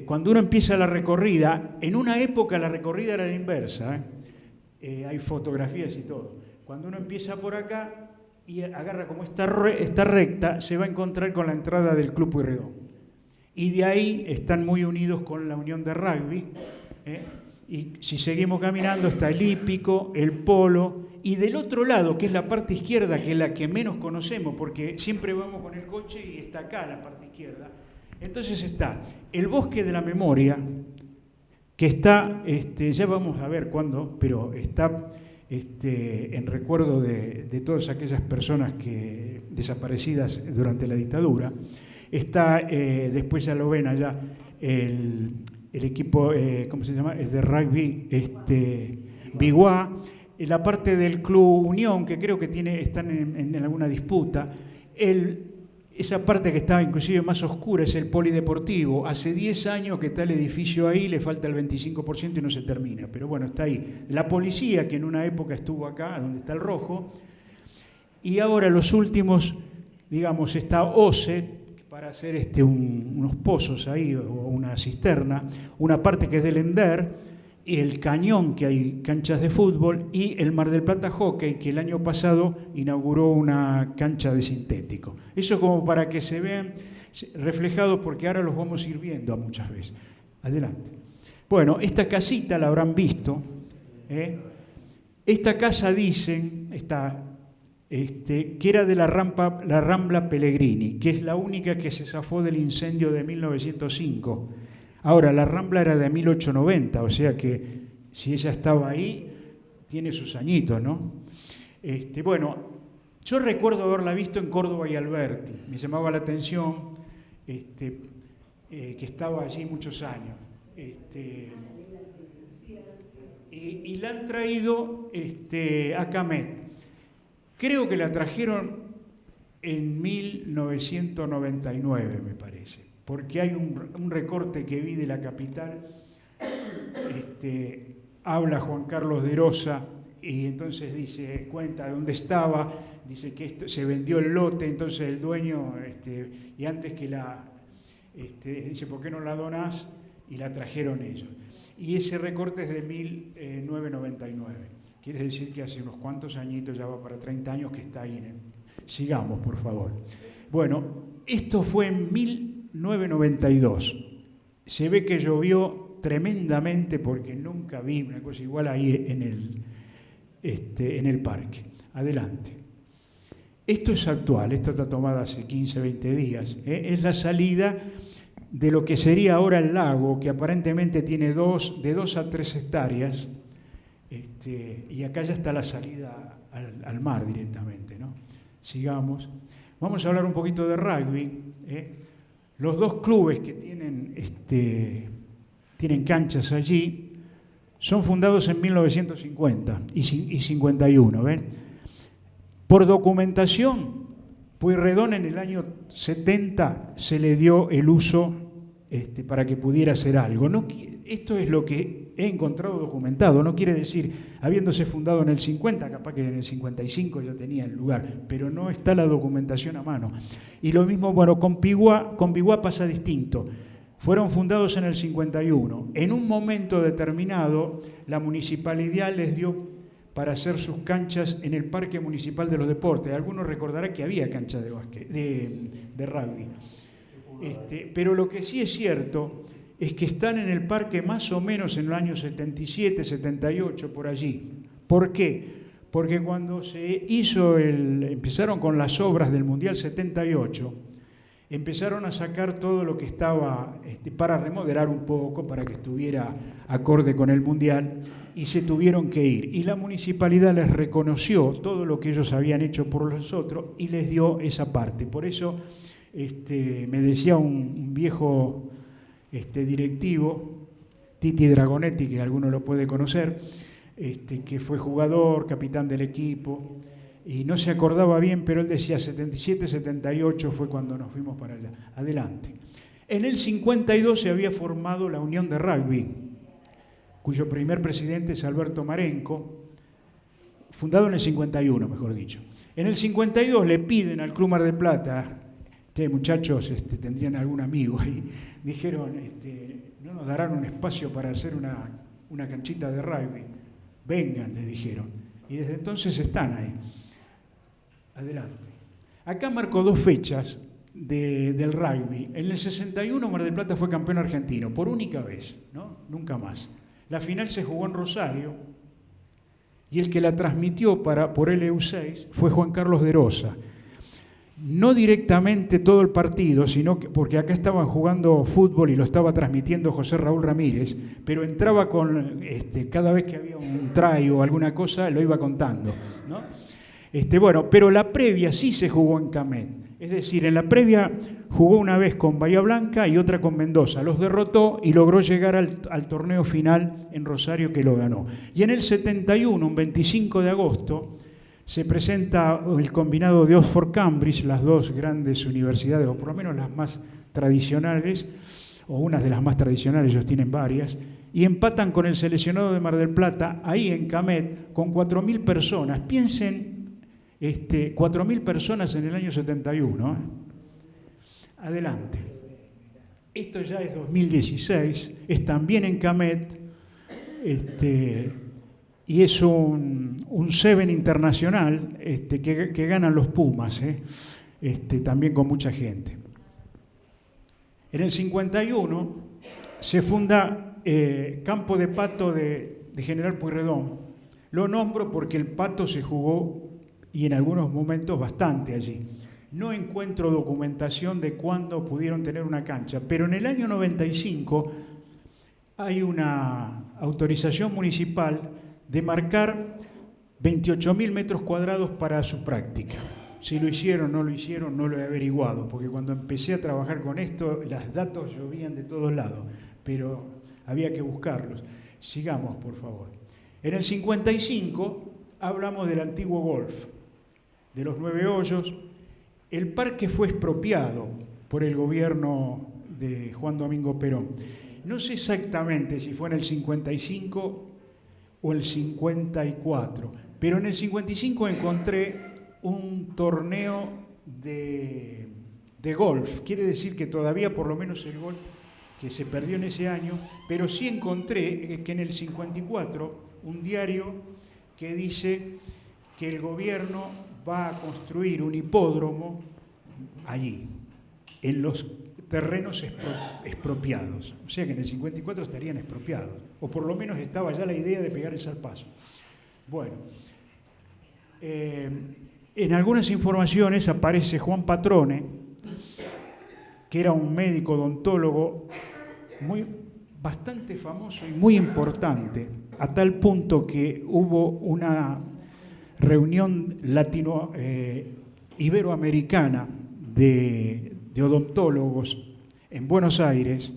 cuando uno empieza la recorrida, en una época la recorrida era la inversa, hay fotografías y todo. Cuando uno empieza por acá y agarra como esta recta, se va a encontrar con la entrada del Club Pueyrredón. Y de ahí están muy unidos con la Unión de Rugby. Y si seguimos caminando está el hípico, el polo, y del otro lado, que es la parte izquierda, que es la que menos conocemos, porque siempre vamos con el coche y está acá la parte izquierda. Entonces está el Bosque de la Memoria, que está, ya vamos a ver cuándo, pero está en recuerdo de todas aquellas personas desaparecidas durante la dictadura. Está, después ya lo ven allá, el equipo, ¿cómo se llama? Es de rugby, Biguá, la parte del Club Unión, que creo que están en alguna disputa. Esa parte que estaba inclusive más oscura es el polideportivo. Hace 10 años que está el edificio ahí, le falta el 25% y no se termina. Pero bueno, está ahí. La policía, que en una época estuvo acá, donde está el rojo. Y ahora los últimos, digamos, está OCE, para hacer unos pozos ahí, o una cisterna. Una parte que es del Ender, y el Cañón, que hay canchas de fútbol, y el Mar del Plata Hockey, que el año pasado inauguró una cancha de sintético. Eso como para que se vean reflejados, porque ahora los vamos a ir viendo a muchas veces. Adelante. Bueno, esta casita la habrán visto. Esta casa dicen, que era de la Rambla Pellegrini, que es la única que se zafó del incendio de 1905. Ahora, la Rambla era de 1890, o sea que si ella estaba ahí, tiene sus añitos, ¿no? Bueno, yo recuerdo haberla visto en Córdoba y Alberti, me llamaba la atención que estaba allí muchos años. Y la han traído a Camet. Creo que la trajeron en 1999, me parece. Porque hay un recorte que vi de la capital, habla Juan Carlos de Rosa y entonces cuenta de dónde estaba, dice que se vendió el lote, entonces el dueño, y antes que dice, ¿por qué no la donás? y la trajeron ellos. Y ese recorte es de 1999. Quiere decir que hace unos cuantos añitos, ya va para 30 años que está ahí. Sigamos, por favor. Bueno, esto fue en 1992. Se ve que llovió tremendamente porque nunca vi una cosa igual ahí en el parque. Adelante. Esto es actual, esto está tomado hace 15, 20 días. Es la salida de lo que sería ahora el lago, que aparentemente tiene de 2 a 3 hectáreas, y acá ya está la salida al mar directamente, ¿no? Sigamos. Vamos a hablar un poquito de rugby. Los 2 clubes que tienen canchas allí son fundados en 1950 y 51, ¿ven? Por documentación, Pueyrredón en el año 70 se le dio el uso para que pudiera hacer algo. Esto es lo que he encontrado documentado, no quiere decir, habiéndose fundado en el 50, capaz que en el 55 ya tenía el lugar, pero no está la documentación a mano. Y lo mismo, bueno, con Piguá pasa distinto. Fueron fundados en el 51. En un momento determinado, la municipalidad les dio para hacer sus canchas en el Parque Municipal de los Deportes. Algunos recordarán que había canchas de rugby. Pero lo que sí es cierto es que están en el parque más o menos en los años 77, 78, por allí. ¿Por qué? Porque cuando empezaron con las obras del Mundial 78, empezaron a sacar todo lo que estaba para remodelar un poco, para que estuviera acorde con el Mundial, y se tuvieron que ir. Y la municipalidad les reconoció todo lo que ellos habían hecho por los otros y les dio esa parte. Por eso me decía un viejo directivo, Titi Dragonetti, que alguno lo puede conocer, que fue jugador, capitán del equipo, y no se acordaba bien, pero él decía 77, 78 fue cuando nos fuimos para allá. Adelante. En el 52 se había formado la Unión de Rugby, cuyo primer presidente es Alberto Marenco, fundado en el 51, mejor dicho. En el 52 le piden al Club Mar del Plata, muchachos, tendrían algún amigo ahí, dijeron, no nos darán un espacio para hacer una canchita de rugby. Vengan, le dijeron. Y desde entonces están ahí. Adelante. Acá marco 2 fechas del rugby. En el 61 Mar del Plata fue campeón argentino, por única vez, ¿no? Nunca más. La final se jugó en Rosario y el que la transmitió por LU6 fue Juan Carlos de Rosa. No directamente todo el partido, sino porque acá estaban jugando fútbol y lo estaba transmitiendo José Raúl Ramírez, pero entraba con cada vez que había un try o alguna cosa, lo iba contando, ¿no? Bueno, pero la previa sí se jugó en Camet. Es decir, en la previa jugó una vez con Bahía Blanca y otra con Mendoza. Los derrotó y logró llegar al torneo final en Rosario, que lo ganó. Y en el 71, un 25 de agosto, se presenta el combinado de Oxford-Cambridge, las 2 grandes universidades, o por lo menos las más tradicionales, o unas de las más tradicionales, ellos tienen varias, y empatan con el seleccionado de Mar del Plata, ahí en Camet, con 4.000 personas. Piensen, 4.000 personas en el año 71. Adelante. Esto ya es 2016, es también en Camet, y es un 7 internacional que ganan los Pumas, también con mucha gente. En el 51 se funda Campo de Pato de General Pueyrredón. Lo nombro porque el Pato se jugó y en algunos momentos bastante allí. No encuentro documentación de cuándo pudieron tener una cancha, pero en el año 95 hay una autorización municipal de marcar 28.000 metros cuadrados para su práctica. Si lo hicieron o no lo hicieron, no lo he averiguado, porque cuando empecé a trabajar con esto, los datos llovían de todos lados, pero había que buscarlos. Sigamos, por favor. En el 55 hablamos del antiguo golf, de los 9 hoyos. El parque fue expropiado por el gobierno de Juan Domingo Perón. No sé exactamente si fue en el 55 o el 54, pero en el 55 encontré un torneo de golf. Quiere decir que todavía por lo menos el golf que se perdió en ese año, pero sí encontré que en el 54 un diario que dice que el gobierno va a construir un hipódromo allí, en los terrenos expropiados. O sea que en el 54 estarían expropiados, o por lo menos estaba ya la idea de pegar el zarpazo. Bueno, en algunas informaciones aparece Juan Patrone, que era un médico odontólogo bastante famoso y muy importante, a tal punto que hubo una reunión iberoamericana de odontólogos en Buenos Aires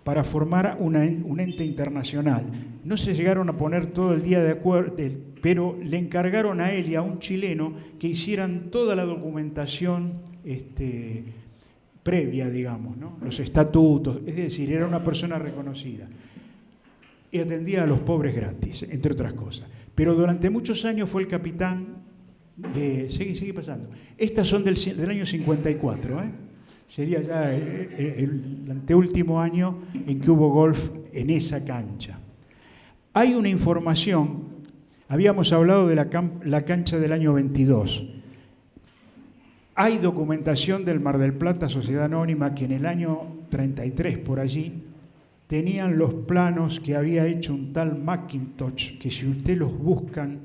para formar un ente internacional. No se llegaron a poner todo el día de acuerdo, pero le encargaron a él y a un chileno que hicieran toda la documentación previa, digamos, ¿no? Los estatutos, es decir, era una persona reconocida. Y atendía a los pobres gratis, entre otras cosas. Pero durante muchos años fue el capitán de... Sigue pasando. Estas son del año 54, ¿eh? Sería ya el anteúltimo año en que hubo golf en esa cancha. Hay una información, habíamos hablado de la cancha del año 22. Hay documentación del Mar del Plata, Sociedad Anónima, que en el año 33, por allí, tenían los planos que había hecho un tal McIntosh, que si ustedes los buscan,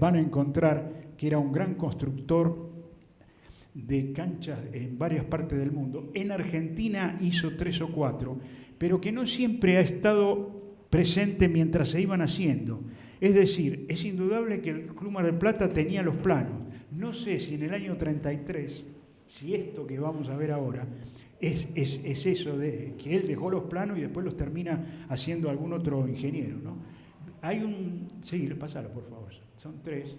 van a encontrar que era un gran constructor de canchas en varias partes del mundo. En Argentina hizo 3 o 4, pero que no siempre ha estado presente mientras se iban haciendo. Es decir, es indudable que el Club Mar del Plata tenía los planos. No sé si en el año 33, si esto que vamos a ver ahora, es eso de que él dejó los planos y después los termina haciendo algún otro ingeniero, ¿no? Hay un... Sí, pasalo, por favor. Son 3.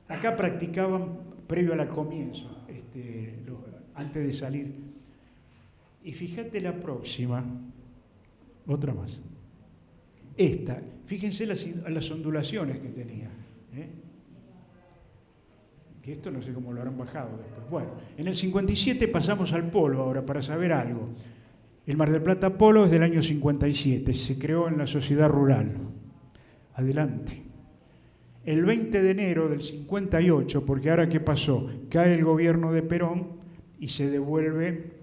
Acá practicaban previo al comienzo, antes de salir. Y fíjate la próxima, otra más. Esta, fíjense las ondulaciones que tenía. Que esto no sé cómo lo habrán bajado después. Bueno, en el 57 pasamos al polo ahora para saber algo. El Mar del Plata Polo es del año 57, se creó en la sociedad rural. Adelante. El 20 de enero del 58, porque ahora ¿qué pasó? Cae el gobierno de Perón y se devuelve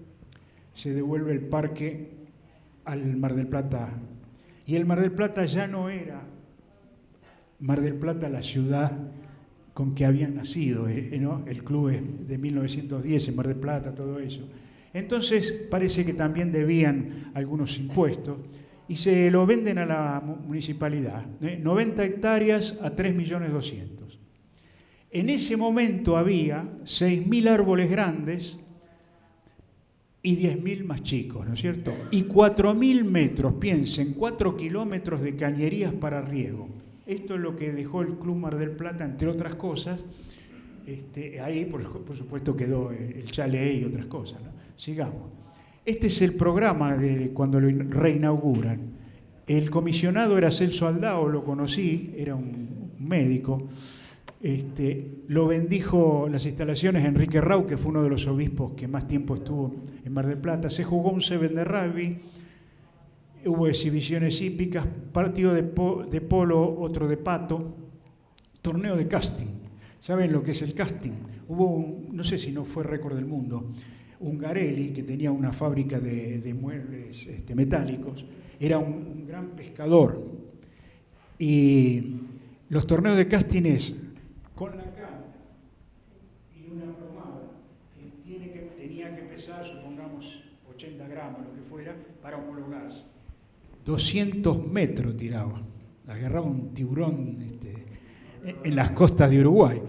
el parque al Mar del Plata. Y el Mar del Plata ya no era Mar del Plata la ciudad con que habían nacido, ¿no? El club es de 1910 en Mar del Plata, todo eso. Entonces parece que también debían algunos impuestos y se lo venden a la municipalidad, 90 hectáreas a 3.200.000. En ese momento había 6.000 árboles grandes y 10.000 más chicos, ¿no es cierto? Y 4.000 metros, piensen, 4 kilómetros de cañerías para riego. Esto es lo que dejó el Club Mar del Plata, entre otras cosas. Ahí, por supuesto, quedó el chalet y otras cosas, ¿no? Sigamos. Este es el programa de cuando lo reinauguran. El comisionado era Celso Aldao, lo conocí, era un médico. Lo bendijo las instalaciones Enrique Rau, que fue uno de los obispos que más tiempo estuvo en Mar del Plata. Se jugó un 7 de rugby, hubo exhibiciones hípicas, partido de polo, otro de pato, torneo de casting. ¿Saben lo que es el casting? Hubo no sé si no fue récord del mundo, un Garelli, que tenía una fábrica de muebles metálicos, era un gran pescador. Y los torneos de casting es con la cámara y una plomada que tenía que pesar, supongamos, 80 gramos, lo que fuera, para homologarse. 200 metros tiraba, agarraba un tiburón en las costas de Uruguay.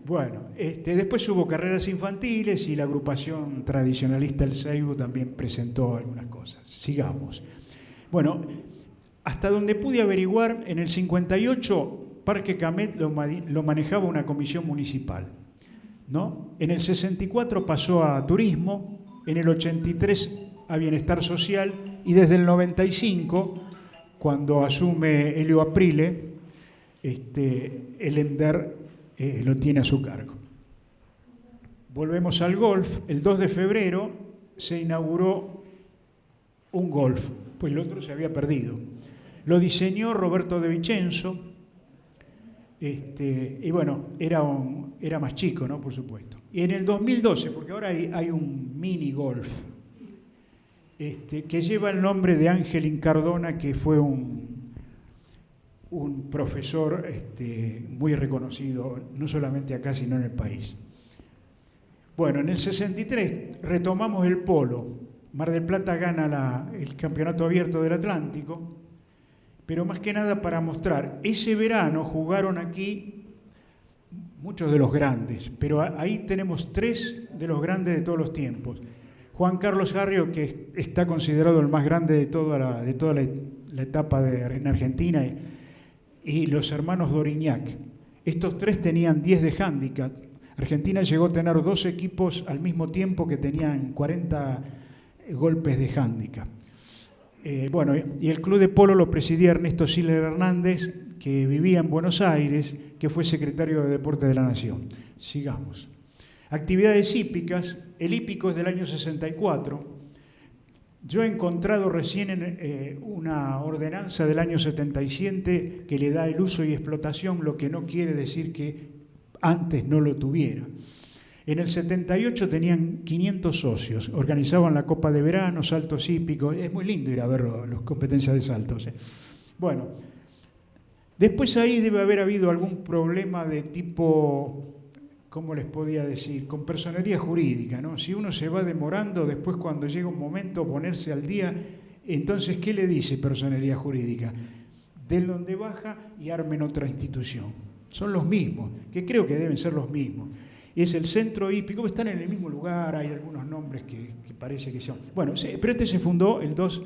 Bueno, después hubo carreras infantiles y la agrupación tradicionalista El Seibo también presentó algunas cosas. Sigamos. Bueno, hasta donde pude averiguar, en el 58 Parque Camet lo manejaba una comisión municipal, ¿no? En el 64 pasó a turismo, en el 83 a bienestar social y desde el 95, cuando asume Helio Aprile, el ENDER lo tiene a su cargo. Volvemos al golf. El 2 de febrero se inauguró un Golf, pues el otro se había perdido. Lo diseñó Roberto De Vicenzo, y bueno, era más chico, ¿no? Por supuesto. Y en el 2012, porque ahora hay un mini Golf, que lleva el nombre de Ángel Incardona, que fue un profesor muy reconocido, no solamente acá, sino en el país. Bueno, en el 63 retomamos el polo. Mar del Plata gana el Campeonato Abierto del Atlántico, pero más que nada para mostrar, ese verano jugaron aquí muchos de los grandes, pero ahí tenemos 3 de los grandes de todos los tiempos. Juan Carlos Garrio, que está considerado el más grande de toda la etapa en Argentina, y los hermanos Doriñac. Estos 3 tenían 10 de hándicap. Argentina llegó a tener 2 equipos al mismo tiempo que tenían 40 golpes de hándicap. Bueno, y el club de polo lo presidía Ernesto Siller Hernández, que vivía en Buenos Aires, que fue secretario de Deportes de la Nación. Sigamos. Actividades hípicas. El hípico es del año 64. Yo he encontrado recién una ordenanza del año 77 que le da el uso y explotación, lo que no quiere decir que antes no lo tuviera. En el 78 tenían 500 socios, organizaban la Copa de Verano, saltos hípicos. Es muy lindo ir a ver las competencias de saltos. Bueno, después ahí debe haber habido algún problema de tipo, ¿cómo les podía decir? Con personería jurídica, ¿no? Si uno se va demorando, después cuando llega un momento ponerse al día, entonces, ¿qué le dice personería jurídica? Den donde baja y armen otra institución. Son los mismos, que creo que deben ser los mismos. Es el centro hípico, están en el mismo lugar, hay algunos nombres que parece que son. Bueno, pero este se fundó el 2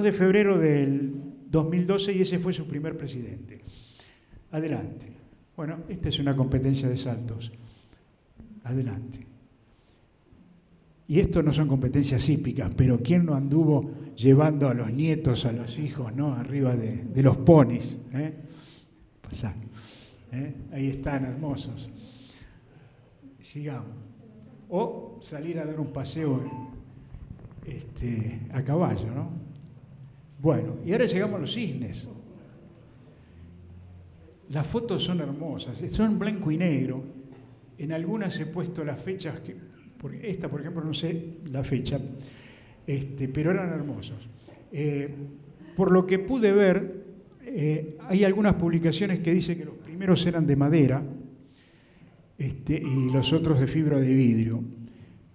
de febrero del 2012 y ese fue su primer presidente. Adelante. Bueno, esta es una competencia de saltos. Adelante. Y esto no son competencias hípicas, pero ¿quién no anduvo llevando a los nietos, a los hijos, ¿no? Arriba de los ponis? Pasá. Ahí están, hermosos. Sigamos. O salir a dar un paseo a caballo, ¿no? Bueno, y ahora llegamos a los cisnes. Las fotos son hermosas, son en blanco y negro. En algunas he puesto las fechas, esta por ejemplo no sé la fecha, pero eran hermosos. Por lo que pude ver, hay algunas publicaciones que dicen que los primeros eran de madera y los otros de fibra de vidrio.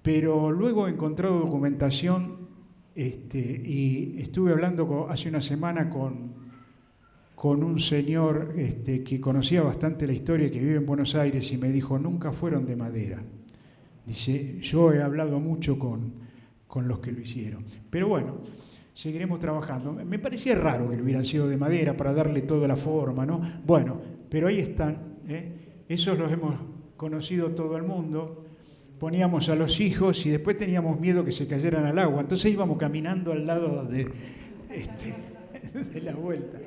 Pero luego he encontrado documentación y estuve hablando hace una semana con un señor que conocía bastante la historia, que vive en Buenos Aires, y me dijo, nunca fueron de madera. Dice, yo he hablado mucho con los que lo hicieron. Pero bueno, seguiremos trabajando. Me parecía raro que lo hubieran sido de madera para darle toda la forma, ¿no? Bueno, pero ahí están. Esos los hemos conocido todo el mundo. Poníamos a los hijos y después teníamos miedo que se cayeran al agua. Entonces íbamos caminando al lado de la vuelta.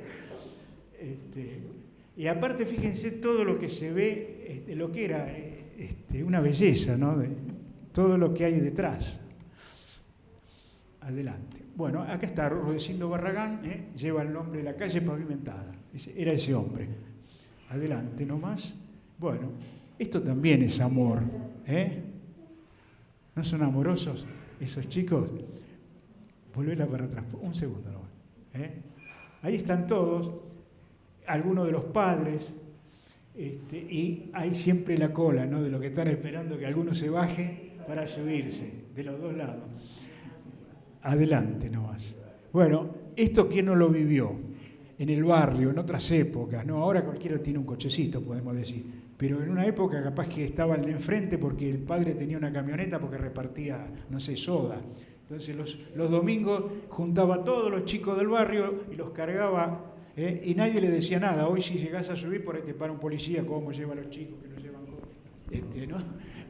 Y aparte, fíjense todo lo que se ve, lo que era una belleza, ¿no? De todo lo que hay detrás. Adelante. Bueno, acá está Rudecindo Barragán, lleva el nombre de la calle pavimentada. Era ese hombre. Adelante nomás. Bueno, esto también es amor. ¿No son amorosos esos chicos? Volvela para atrás, un segundo nomás. Ahí están todos, algunos de los padres, y hay siempre la cola, ¿no? De lo que están esperando que alguno se baje para subirse, de los dos lados. Adelante nomás. Bueno, esto ¿quién no lo vivió? En el barrio, en otras épocas, ¿no? Ahora cualquiera tiene un cochecito, podemos decir. Pero en una época capaz que estaba el de enfrente porque el padre tenía una camioneta porque repartía, no sé, soda. Entonces los domingos juntaba a todos los chicos del barrio y los cargaba, y nadie le decía nada. Hoy si llegás a subir, por ahí te para un policía, ¿cómo lleva a los chicos que los llevan? ¿No?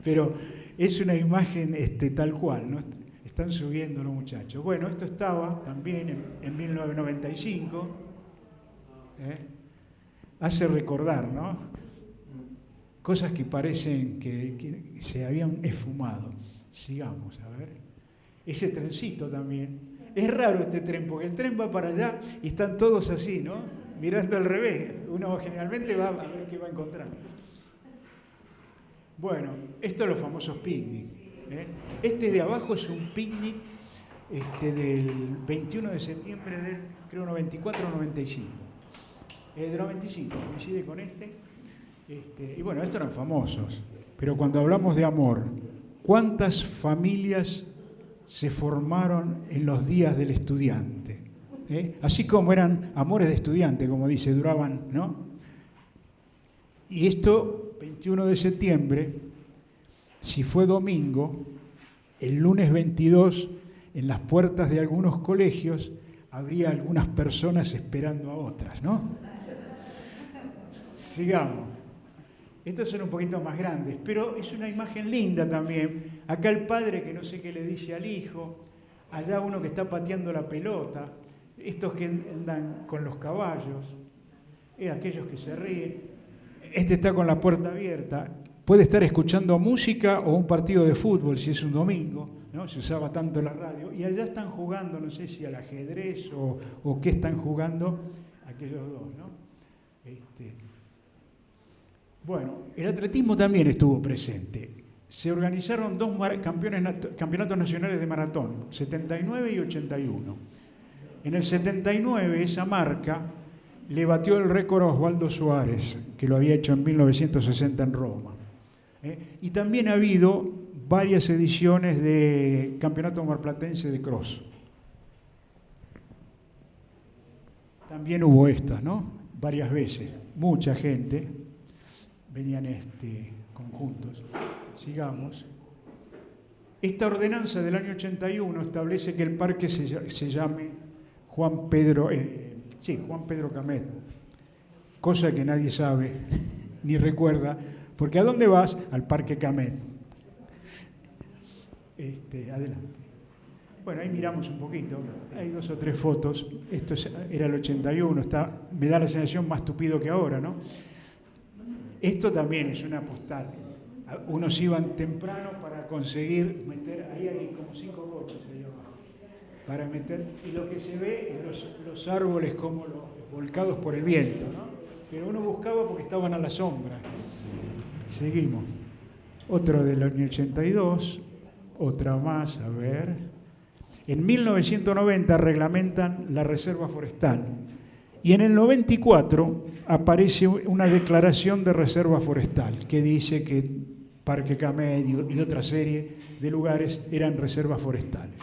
Pero es una imagen tal cual, ¿no? Están subiendo los muchachos. Bueno, esto estaba también en 1995. Hace recordar, ¿no? Cosas que parecen que se habían esfumado. Sigamos, a ver. Ese trencito también. Es raro este tren, porque el tren va para allá y están todos así, ¿no? Mirando al revés. Uno generalmente va a ver qué va a encontrar. Bueno, esto es los famosos picnic. Este de abajo es un picnic del 21 de septiembre del, creo, 94 o 95. De 95, coincide con este. Y bueno, estos eran famosos. Pero cuando hablamos de amor, ¿cuántas familias se formaron en los días del estudiante? Así como eran amores de estudiante, como dice, duraban, ¿no? Y esto, 21 de septiembre, si fue domingo, el lunes 22, en las puertas de algunos colegios, habría algunas personas esperando a otras, ¿no? Sigamos. Estos son un poquito más grandes, pero es una imagen linda también. Acá el padre que no sé qué le dice al hijo, allá uno que está pateando la pelota, estos que andan con los caballos, aquellos que se ríen. Este está con la puerta abierta, puede estar escuchando música o un partido de fútbol si es un domingo, ¿no? Se usaba tanto la radio, y allá están jugando, no sé si al ajedrez o qué están jugando aquellos dos, ¿no? Bueno, el atletismo también estuvo presente. Se organizaron dos campeonatos nacionales de maratón, 79 y 81. En el 79 esa marca le batió el récord a Osvaldo Suárez, que lo había hecho en 1960 en Roma. Y también ha habido varias ediciones de Campeonato Marplatense de Cross. También hubo estas, ¿no? Varias veces, mucha gente. Venían conjuntos. Sigamos. Esta ordenanza del año 81 establece que el parque se llame Juan Pedro Camet, cosa que nadie sabe ni recuerda, porque ¿a dónde vas? Al Parque Camet. Adelante. Bueno, ahí miramos un poquito, hay 2 o 3 fotos. Esto era el 81, me da la sensación más tupido que ahora, ¿no? Esto también es una postal. Unos iban temprano para conseguir meter, ahí hay como 5 coches ahí abajo, para meter, y lo que se ve es los árboles como volcados por el viento, ¿no? Pero uno buscaba porque estaban a la sombra. Seguimos. Otro del año 82, otra más, a ver. En 1990 reglamentan la reserva forestal. Y en el 94 aparece una declaración de reserva forestal que dice que Parque Camet y otra serie de lugares eran reservas forestales.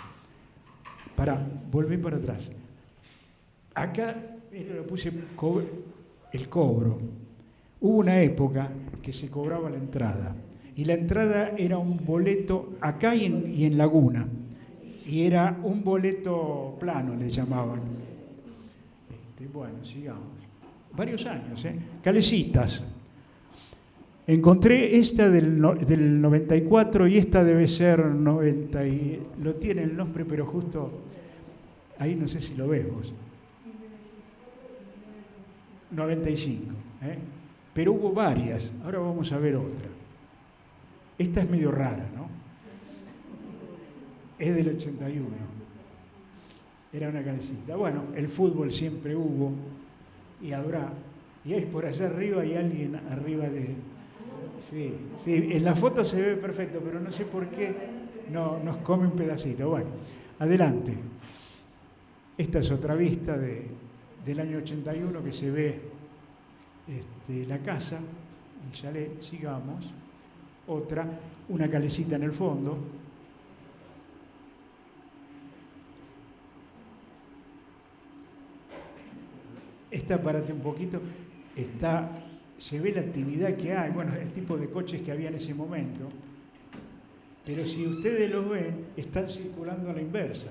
Volví para atrás. Acá le puse el cobro. Hubo una época que se cobraba la entrada. Y la entrada era un boleto acá y en Laguna. Y era un boleto plano, le llamaban. Bueno, sigamos. Varios años, Calecitas. Encontré esta del 94 y esta debe ser 90. Lo tiene el nombre, pero justo ahí no sé si lo ves vos. 95. Pero hubo varias. Ahora vamos a ver otra. Esta es medio rara, ¿no? Es del 81. Era una calecita. Bueno, el fútbol siempre hubo y habrá. Y ahí por allá arriba hay alguien arriba de... Sí, en la foto se ve perfecto, pero no sé por qué no nos come un pedacito. Bueno, adelante. Esta es otra vista del año 81 que se ve la casa, el chalet. Sigamos. Otra, una calecita en el fondo. Esta, párate un poquito, se ve la actividad que hay, bueno, el tipo de coches que había en ese momento, pero si ustedes los ven, están circulando a la inversa.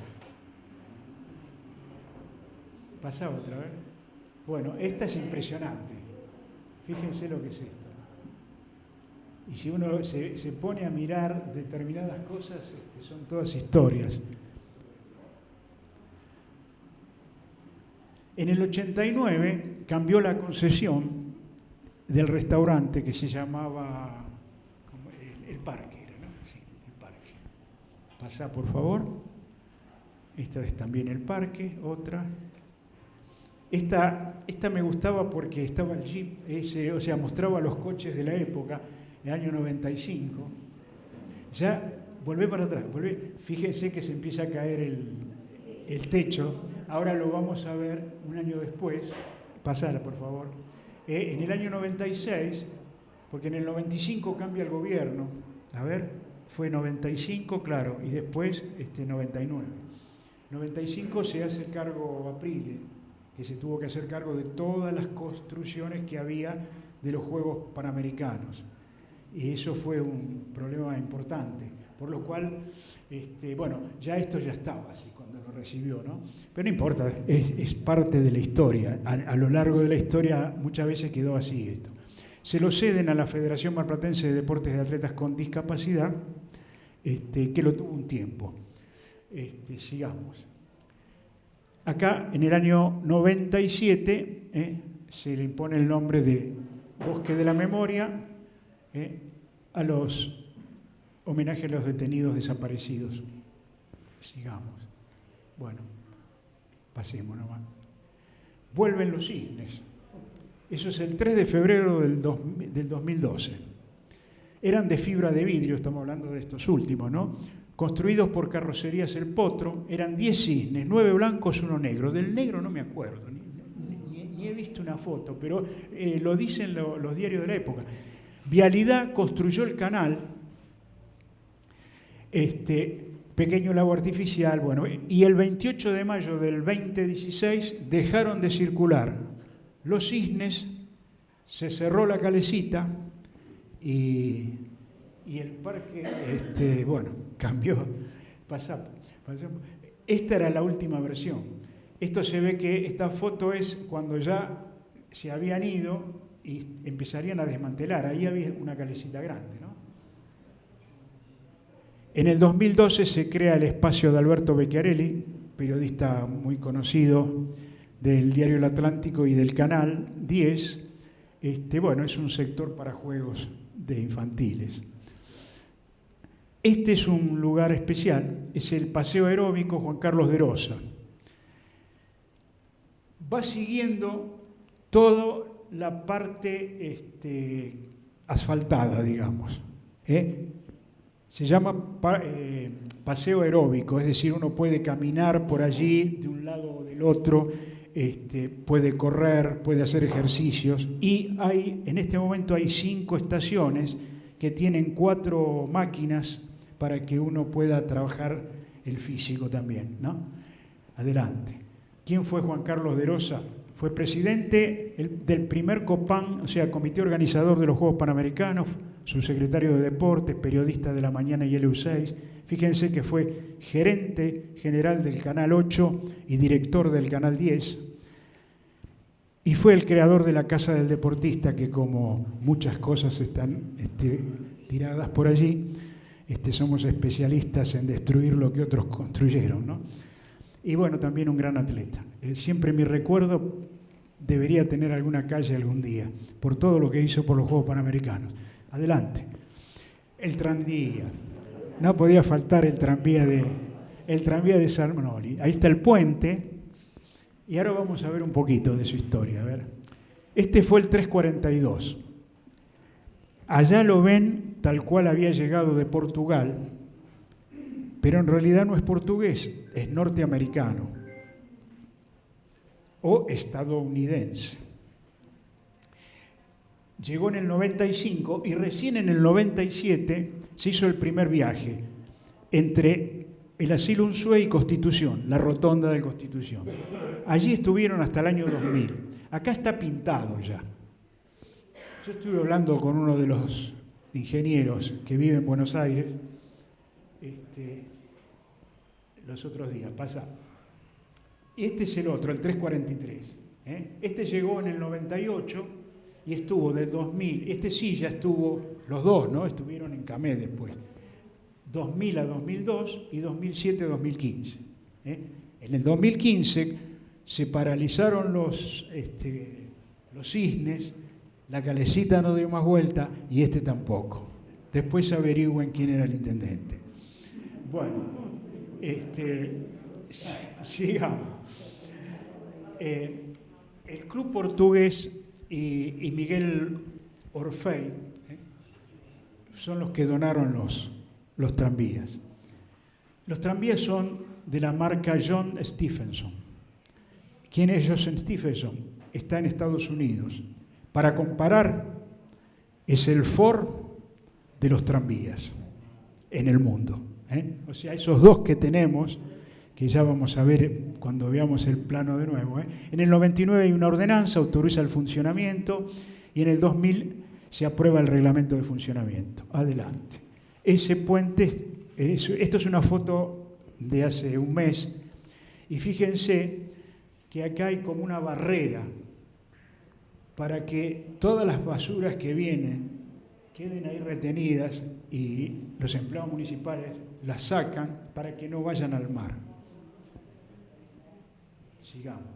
Pasa otra vez. Bueno, esta es impresionante. Fíjense lo que es esto. Y si uno se pone a mirar determinadas cosas, son todas historias. En el 89 cambió la concesión del restaurante que se llamaba el Parque, ¿no? Sí, el Parque. Pasá, por favor. Esta es también el parque, otra. Esta me gustaba porque estaba el Jeep ese, o sea, mostraba los coches de la época, del año 95. Ya, volvé para atrás, fíjense que se empieza a caer el techo. Ahora lo vamos a ver un año después. Pasala, por favor. En el año 96, porque en el 95 cambia el gobierno. A ver, fue 95, claro, y después 99. 95 se hace cargo Aprile, que se tuvo que hacer cargo de todas las construcciones que había de los Juegos Panamericanos. Y eso fue un problema importante, por lo cual, bueno, ya esto ya estaba así cuando lo recibió, ¿no? Pero no importa, es parte de la historia. A lo largo de la historia muchas veces quedó así esto. Se lo ceden a la Federación Marplatense de Deportes de Atletas con Discapacidad, que lo tuvo un tiempo. Sigamos. Acá, en el año 97, se le impone el nombre de Bosque de la Memoria a los homenajes a los detenidos desaparecidos. Sigamos. Bueno, pasemos nomás. Vuelven los cisnes. Eso es el 3 de febrero del 2012. Eran de fibra de vidrio, estamos hablando de estos últimos, ¿no? Construidos por Carrocerías El Potro, eran 10 cisnes, 9 blancos, 1 negro. Del negro no me acuerdo, ni he visto una foto, pero lo dicen los diarios de la época. Vialidad construyó el canal, pequeño lago artificial, bueno, y el 28 de mayo del 2016 dejaron de circular los cisnes, se cerró la calecita y el parque, bueno, cambió. Pasamos. Esta era la última versión. Esto se ve que esta foto es cuando ya se habían ido y empezarían a desmantelar. Ahí había una calecita grande, ¿no? En el 2012 se crea el espacio de Alberto Becchiarelli, periodista muy conocido del diario El Atlántico y del Canal 10. Bueno, es un sector para juegos de infantiles. Este es un lugar especial, es el Paseo Aeróbico Juan Carlos de Rosa. Va siguiendo toda la parte asfaltada, digamos. Se llama paseo aeróbico, es decir, uno puede caminar por allí de un lado o del otro, puede correr, puede hacer ejercicios, y en este momento hay 5 estaciones que tienen 4 máquinas para que uno pueda trabajar el físico también, ¿no? Adelante. ¿Quién fue Juan Carlos de Rosa? Fue presidente del primer COPAN, o sea, Comité Organizador de los Juegos Panamericanos, subsecretario de Deportes, periodista de La Mañana y LU6. Fíjense que fue gerente general del Canal 8 y director del Canal 10. Y fue el creador de la Casa del Deportista, que como muchas cosas están tiradas por allí, somos especialistas en destruir lo que otros construyeron, ¿no? Y bueno, también un gran atleta. Siempre mi recuerdo debería tener alguna calle algún día, por todo lo que hizo por los Juegos Panamericanos. Adelante. El tranvía. No podía faltar el tranvía de Salmonoli. Ahí está el puente. Y ahora vamos a ver un poquito de su historia. A ver. Este fue el 342. Allá lo ven tal cual había llegado de Portugal, pero en realidad no es portugués, es norteamericano o estadounidense. Llegó en el 95 y recién en el 97 se hizo el primer viaje entre el Asilo Unzué y Constitución, la rotonda de Constitución. Allí estuvieron hasta el año 2000. Acá está pintado ya. Yo estuve hablando con uno de los ingenieros que vive en Buenos Aires los otros días, pasa. Este es el otro, el 343. Este llegó en el 98 y estuvo del 2000. Este sí ya estuvo, los dos, ¿no? Estuvieron en Camé después. 2000 a 2002 y 2007 a 2015. En el 2015 se paralizaron los cisnes, la calecita no dio más vuelta y este tampoco. Después averigüen quién era el intendente. Bueno, Sigamos. El Club Portugués y Miguel Orfei son los que donaron los tranvías. Los tranvías son de la marca John Stephenson. ¿Quién es John Stephenson? Está en Estados Unidos. Para comparar, es el Ford de los tranvías en el mundo. O sea, esos dos que tenemos, que ya vamos a ver cuando veamos el plano de nuevo. En el 99 hay una ordenanza, autoriza el funcionamiento, y en el 2000 se aprueba el reglamento de funcionamiento. Adelante. Ese puente, esto es una foto de hace un mes, y fíjense que acá hay como una barrera para que todas las basuras que vienen queden ahí retenidas y los empleados municipales las sacan para que no vayan al mar. Sigamos.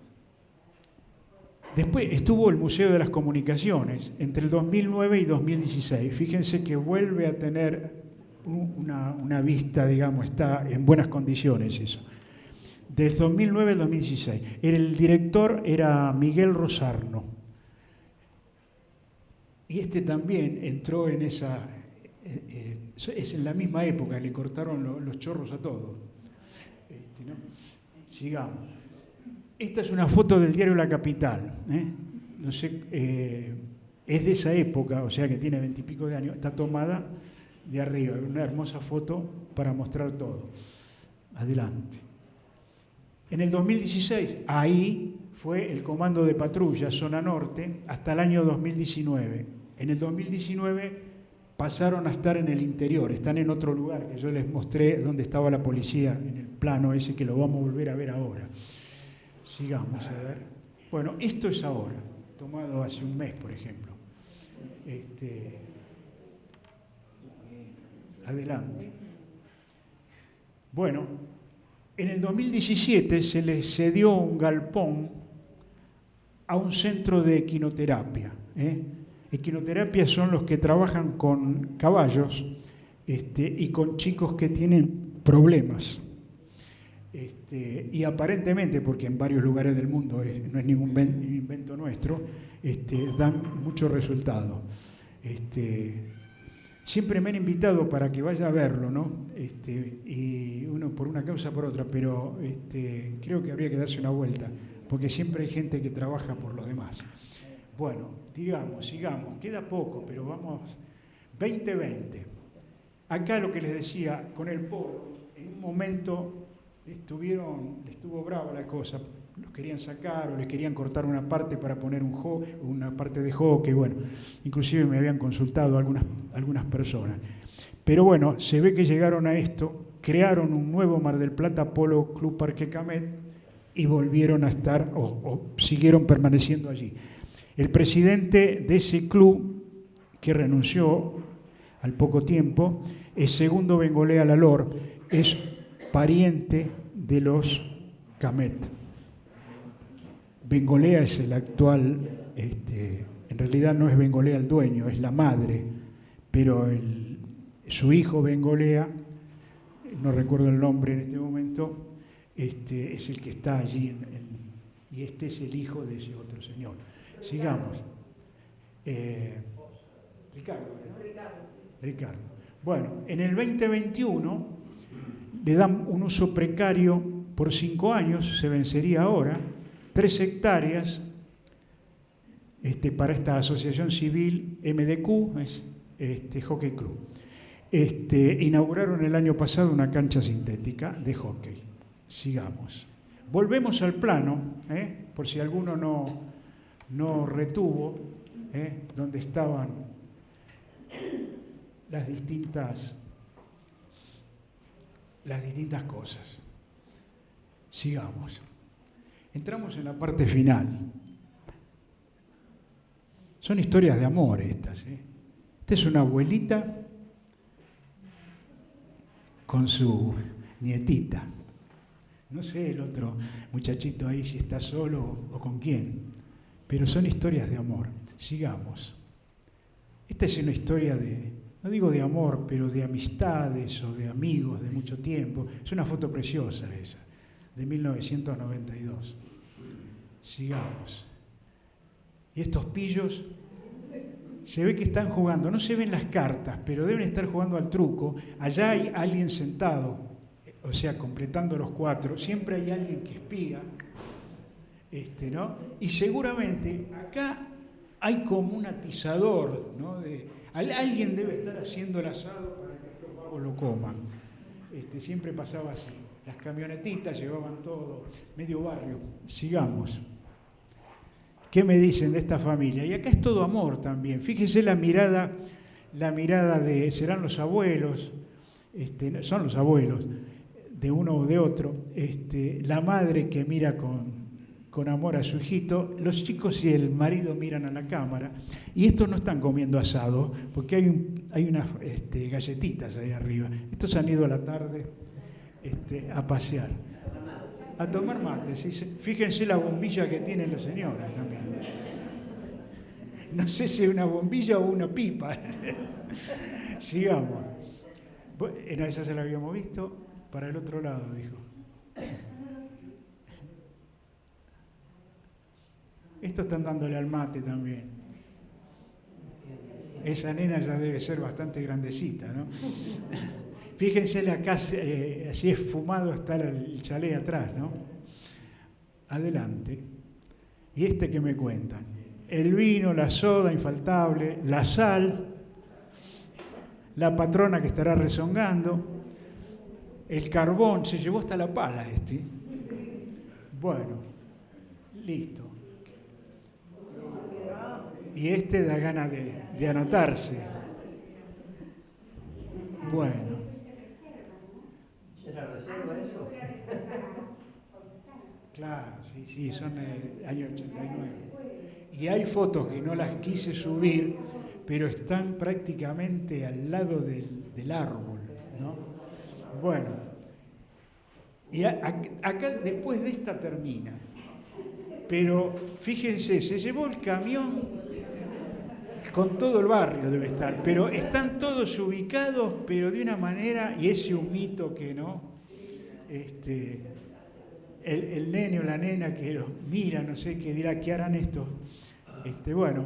Después estuvo el Museo de las Comunicaciones entre el 2009 y 2016. Fíjense que vuelve a tener una vista, digamos, está en buenas condiciones eso. Desde 2009 al 2016. El director era Miguel Rosarno. Y este también entró en esa... es en la misma época, le cortaron los chorros a todos. ¿No? Sigamos. Esta es una foto del diario La Capital. No sé, es de esa época, o sea que tiene 20 y pico de años. Está tomada de arriba, una hermosa foto para mostrar todo. Adelante. En el 2016, ahí fue el comando de patrulla, zona norte, hasta el año 2019. En el 2019 pasaron a estar en el interior, están en otro lugar, que yo les mostré dónde estaba la policía, en el plano ese que lo vamos a volver a ver ahora. Sigamos a ver. Bueno, esto es ahora, tomado hace un mes, por ejemplo. Adelante. Bueno, en el 2017 se le cedió un galpón a un centro de equinoterapia. Equinoterapia son los que trabajan con caballos y con chicos que tienen problemas. Y aparentemente, porque en varios lugares del mundo no es ningún invento nuestro, dan mucho resultado. Siempre me han invitado para que vaya a verlo, ¿no? Y uno por una causa por otra, pero creo que habría que darse una vuelta, porque siempre hay gente que trabaja por los demás. Bueno, digamos, sigamos, queda poco, pero vamos, 2020. Acá lo que les decía, con el polo, en un momento estuvo brava la cosa, los querían sacar o les querían cortar una parte para poner una parte de hockey, bueno, inclusive me habían consultado algunas personas. Pero bueno, se ve que llegaron a esto, crearon un nuevo Mar del Plata Polo Club Parque Camet y volvieron a estar o siguieron permaneciendo allí. El presidente de ese club, que renunció al poco tiempo, es Segundo Bengolea Lalor, es pariente de los Camet. Bengolea es el actual, en realidad no es Bengolea el dueño, es la madre, pero su hijo Bengolea, no recuerdo el nombre en este momento, es el que está allí, y este es el hijo de ese otro señor. Sigamos. Ricardo. Bueno, en el 2021 le dan un uso precario por 5 años, se vencería ahora, 3 hectáreas para esta asociación civil MDQ, es Hockey Club. Inauguraron el año pasado una cancha sintética de hockey. Sigamos. Volvemos al plano, por si alguno no retuvo, donde estaban las distintas cosas. Sigamos. Entramos en la parte final. Son historias de amor estas. Esta es una abuelita con su nietita. No sé el otro muchachito ahí si está solo o con quién, pero son historias de amor. Sigamos. Esta es una historia no digo de amor, pero de amistades o de amigos de mucho tiempo. Es una foto preciosa esa, de 1992. Sigamos. Y estos pillos se ve que están jugando, no se ven las cartas, pero deben estar jugando al truco. Allá hay alguien sentado, o sea, completando los 4. Siempre hay alguien que espía, ¿no? Y seguramente acá hay como un atizador, ¿no? Alguien debe estar haciendo el asado para que estos vagos lo coman. Siempre pasaba así. Las camionetitas llevaban todo, medio barrio. Sigamos. ¿Qué me dicen de esta familia? Y acá es todo amor también. Fíjense la mirada de, serán los abuelos, son los abuelos, de uno o de otro. La madre que mira con amor a su hijito, los chicos y el marido miran a la cámara, y estos no están comiendo asado, porque hay unas galletitas ahí arriba. Estos han ido a la tarde a pasear, a tomar mate. ¿Sí? Fíjense la bombilla que tiene la señora también. No sé si es una bombilla o una pipa. Sigamos. En esa se la habíamos visto, para el otro lado, dijo. Estos están dándole al mate también. Esa nena ya debe ser bastante grandecita, ¿no? Fíjense acá, así esfumado está el chalet atrás, ¿no? Adelante. Y que me cuentan. El vino, la soda infaltable, la sal, la patrona que estará rezongando, el carbón, se llevó hasta la pala Bueno, listo. Y da ganas de anotarse. Bueno. ¿Era reserva eso? Claro, sí, son año 89. Y hay fotos que no las quise subir, pero están prácticamente al lado del árbol, ¿no? Bueno, y acá después de esta termina. Pero fíjense, se llevó el camión con todo el barrio debe estar, pero están todos ubicados, pero de una manera, y ese humito que no, el nene o la nena que los mira, no sé qué dirá, ¿qué harán estos? Bueno,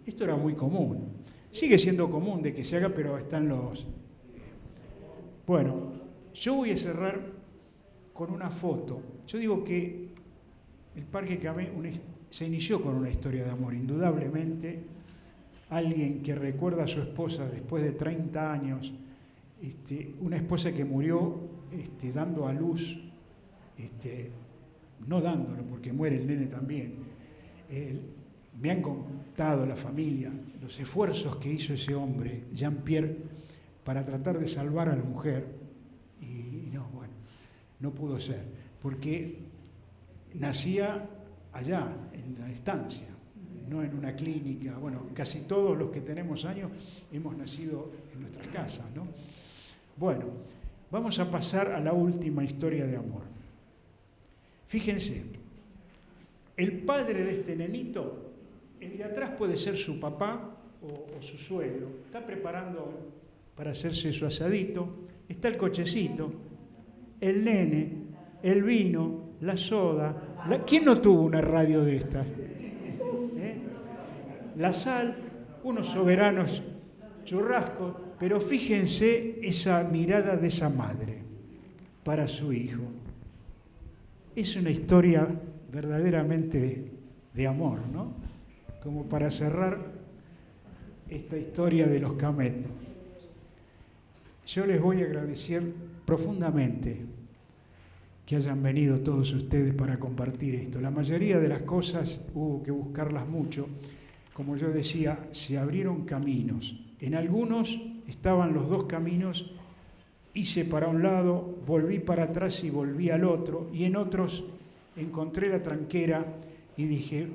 esto era muy común, sigue siendo común de que se haga, pero están los... Bueno, yo voy a cerrar con una foto. Yo digo que el Parque Camé se inició con una historia de amor, indudablemente. Alguien que recuerda a su esposa después de 30 años, una esposa que murió dando a luz, no dándolo porque muere el nene también. Me han contado la familia los esfuerzos que hizo ese hombre, Jean-Pierre, para tratar de salvar a la mujer, y no pudo ser, porque nacía allá, en la estancia, no en una clínica. Bueno, casi todos los que tenemos años hemos nacido en nuestras casas, ¿no? Bueno, vamos a pasar a la última historia de amor. Fíjense, el padre de este nenito, el de atrás puede ser su papá o su suegro, está preparando para hacerse su asadito, está el cochecito, el nene, el vino, la soda. ¿Quién no tuvo una radio de estas? La sal, unos soberanos churrascos, pero fíjense esa mirada de esa madre para su hijo. Es una historia verdaderamente de amor, ¿no? Como para cerrar esta historia de los Camet. Yo les voy a agradecer profundamente que hayan venido todos ustedes para compartir esto. La mayoría de las cosas hubo que buscarlas mucho. Como yo decía, se abrieron caminos. En algunos estaban los dos caminos, hice para un lado, volví para atrás y volví al otro, y en otros encontré la tranquera y dije,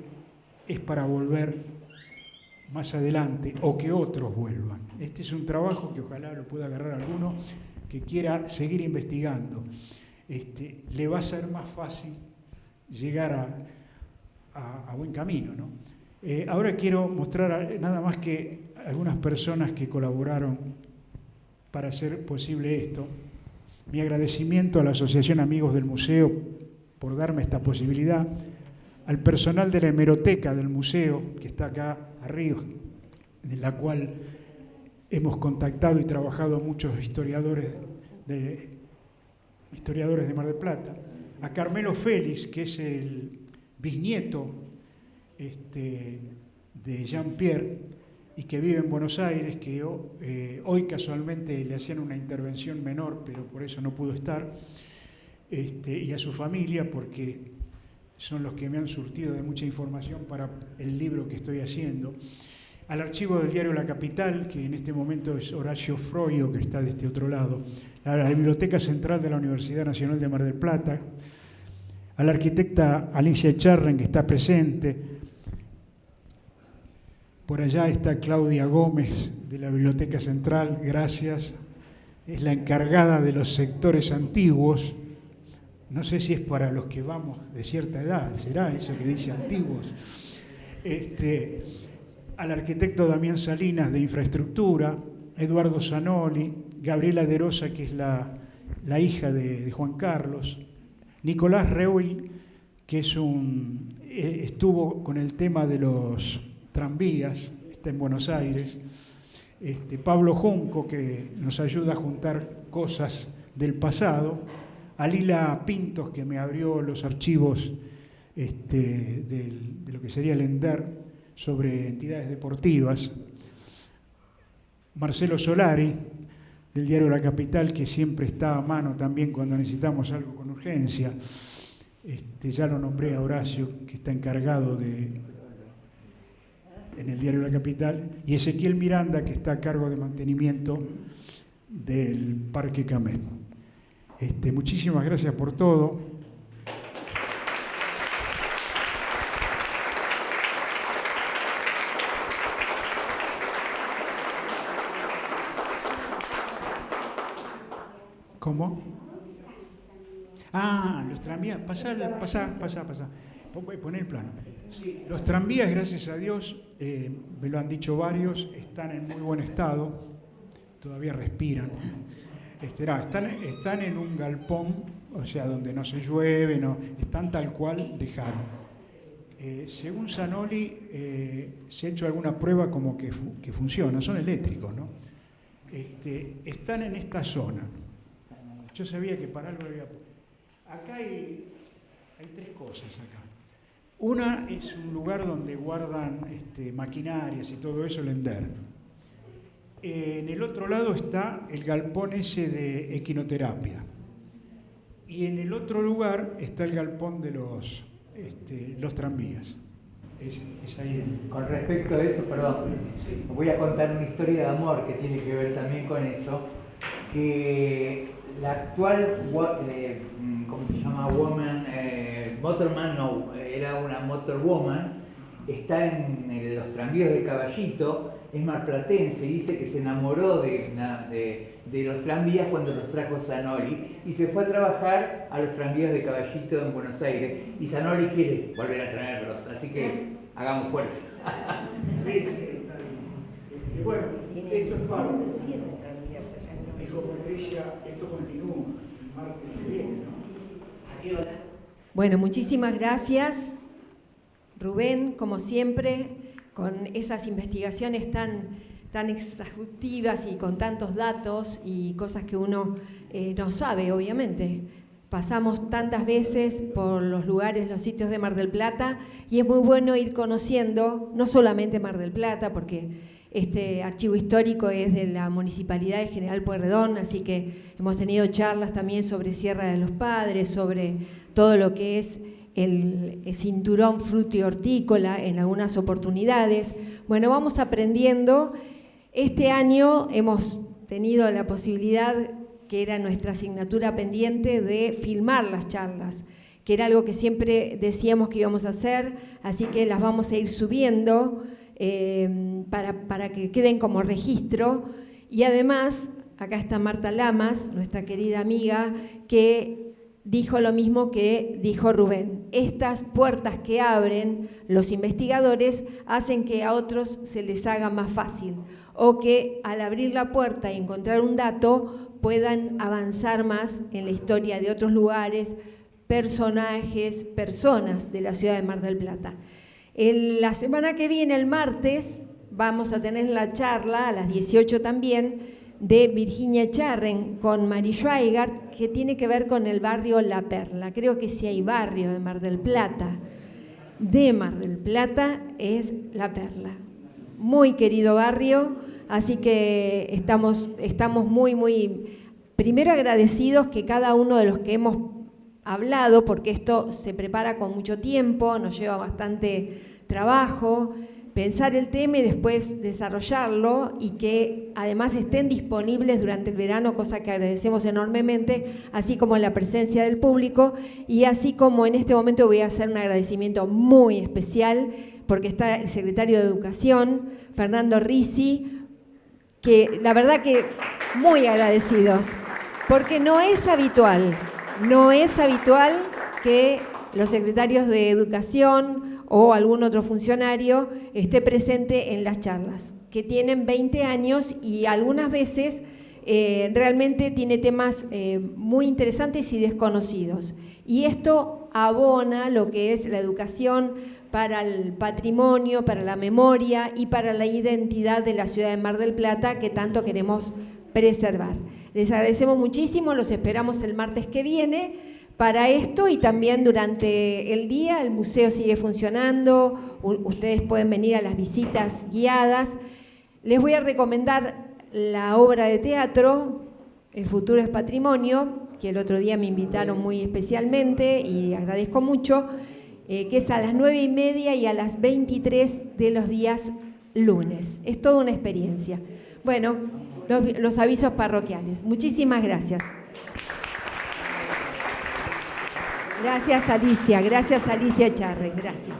es para volver más adelante o que otros vuelvan. Este es un trabajo que ojalá lo pueda agarrar alguno que quiera seguir investigando. Le va a ser más fácil llegar a buen camino, ¿no? Ahora quiero mostrar nada más que algunas personas que colaboraron para hacer posible esto. Mi agradecimiento a la Asociación Amigos del Museo por darme esta posibilidad, al personal de la hemeroteca del museo, que está acá arriba, de la cual hemos contactado y trabajado muchos historiadores de Mar del Plata, a Carmelo Félix, que es el bisnieto de Jean-Pierre y que vive en Buenos Aires, que hoy casualmente le hacían una intervención menor, pero por eso no pudo estar, y a su familia, porque son los que me han surtido de mucha información para el libro que estoy haciendo, al archivo del diario La Capital, que en este momento es Horacio Froio, que está de este otro lado, a la Biblioteca Central de la Universidad Nacional de Mar del Plata, a la arquitecta Alicia Echarren, que está presente. Por allá está Claudia Gómez, de la Biblioteca Central, gracias. Es la encargada de los sectores antiguos. No sé si es para los que vamos de cierta edad, será eso que dice antiguos. Al arquitecto Damián Salinas, de Infraestructura, Eduardo Zanoli, Gabriela De Rosa, que es la hija de Juan Carlos, Nicolás Reuil, que estuvo con el tema de los tranvías, está en Buenos Aires, Pablo Junco, que nos ayuda a juntar cosas del pasado, a Lila Pintos, que me abrió los archivos de lo que sería el ENDER sobre entidades deportivas, Marcelo Solari, del diario La Capital, que siempre está a mano también cuando necesitamos algo con urgencia. Ya lo nombré a Horacio, que está encargado en el diario La Capital, y Ezequiel Miranda, que está a cargo de mantenimiento del Parque Camet. Muchísimas gracias por todo. ¿Cómo? Los tranvías. Pasá. Poné el plano. Sí, los tranvías, gracias a Dios, me lo han dicho varios, están en muy buen estado, todavía respiran. Están en un galpón, o sea, donde no se llueve, están tal cual dejaron. Según Zanoli, se ha hecho alguna prueba como que funciona, son eléctricos, ¿no? Están en esta zona. Yo sabía que para algo había... Acá hay tres cosas acá. Una es un lugar donde guardan maquinarias y todo eso, el ENDER. En el otro lado está el galpón ese de equinoterapia. Y en el otro lugar está el galpón de los tranvías. Es ahí. Con respecto a eso, perdón, os voy a contar una historia de amor que tiene que ver también con eso, que la actual, ¿cómo se llama? Motorman, no, era una motorwoman, está en los tranvías de Caballito, es marplatense, y dice que se enamoró de los tranvías cuando los trajo Zanoli y se fue a trabajar a los tranvías de Caballito en Buenos Aires, y Zanoli quiere volver a traerlos, así que hagamos fuerza. Sí, está bien. Bueno, esto es parte. Dijo Patricia, esto continúa el martes que viene, ¿no? Bueno, muchísimas gracias, Rubén, como siempre, con esas investigaciones tan exhaustivas y con tantos datos y cosas que uno no sabe, obviamente. Pasamos tantas veces por los lugares, los sitios de Mar del Plata, y es muy bueno ir conociendo, no solamente Mar del Plata, porque este archivo histórico es de la Municipalidad de General Pueyrredón, así que hemos tenido charlas también sobre Sierra de los Padres, sobre todo lo que es el cinturón frutihortícola en algunas oportunidades. Bueno, vamos aprendiendo. Este año hemos tenido la posibilidad, que era nuestra asignatura pendiente, de filmar las charlas, que era algo que siempre decíamos que íbamos a hacer, así que las vamos a ir subiendo para que queden como registro. Y además, acá está Marta Lamas, nuestra querida amiga, que dijo lo mismo que dijo Rubén. Estas puertas que abren los investigadores hacen que a otros se les haga más fácil, o que al abrir la puerta y encontrar un dato puedan avanzar más en la historia de otros lugares, personajes, personas de la ciudad de Mar del Plata. La semana que viene, el martes, vamos a tener la charla, a las 18 también, de Virginia Echarren con Mari Schweigart, que tiene que ver con el barrio La Perla. Creo que si hay barrio de Mar del Plata, es La Perla. Muy querido barrio, así que estamos muy, primero agradecidos que cada uno de los que hemos hablado, porque esto se prepara con mucho tiempo, nos lleva bastante trabajo, pensar el tema y después desarrollarlo, y que además estén disponibles durante el verano, cosa que agradecemos enormemente, así como la presencia del público, y así como en este momento voy a hacer un agradecimiento muy especial, porque está el secretario de Educación, Fernando Risi, que la verdad que muy agradecidos, porque no es habitual que los secretarios de Educación o algún otro funcionario esté presente en las charlas, que tienen 20 años y algunas veces realmente tiene temas muy interesantes y desconocidos. Y esto abona lo que es la educación para el patrimonio, para la memoria y para la identidad de la ciudad de Mar del Plata, que tanto queremos preservar. Les agradecemos muchísimo, los esperamos el martes que viene para esto, y también durante el día el museo sigue funcionando, ustedes pueden venir a las visitas guiadas. Les voy a recomendar la obra de teatro El futuro es patrimonio, que el otro día me invitaron muy especialmente y agradezco mucho, que es a las 9:30 y a las 23 de los días lunes. Es toda una experiencia. Bueno, los avisos parroquiales. Muchísimas gracias. Gracias Alicia Echarren, gracias.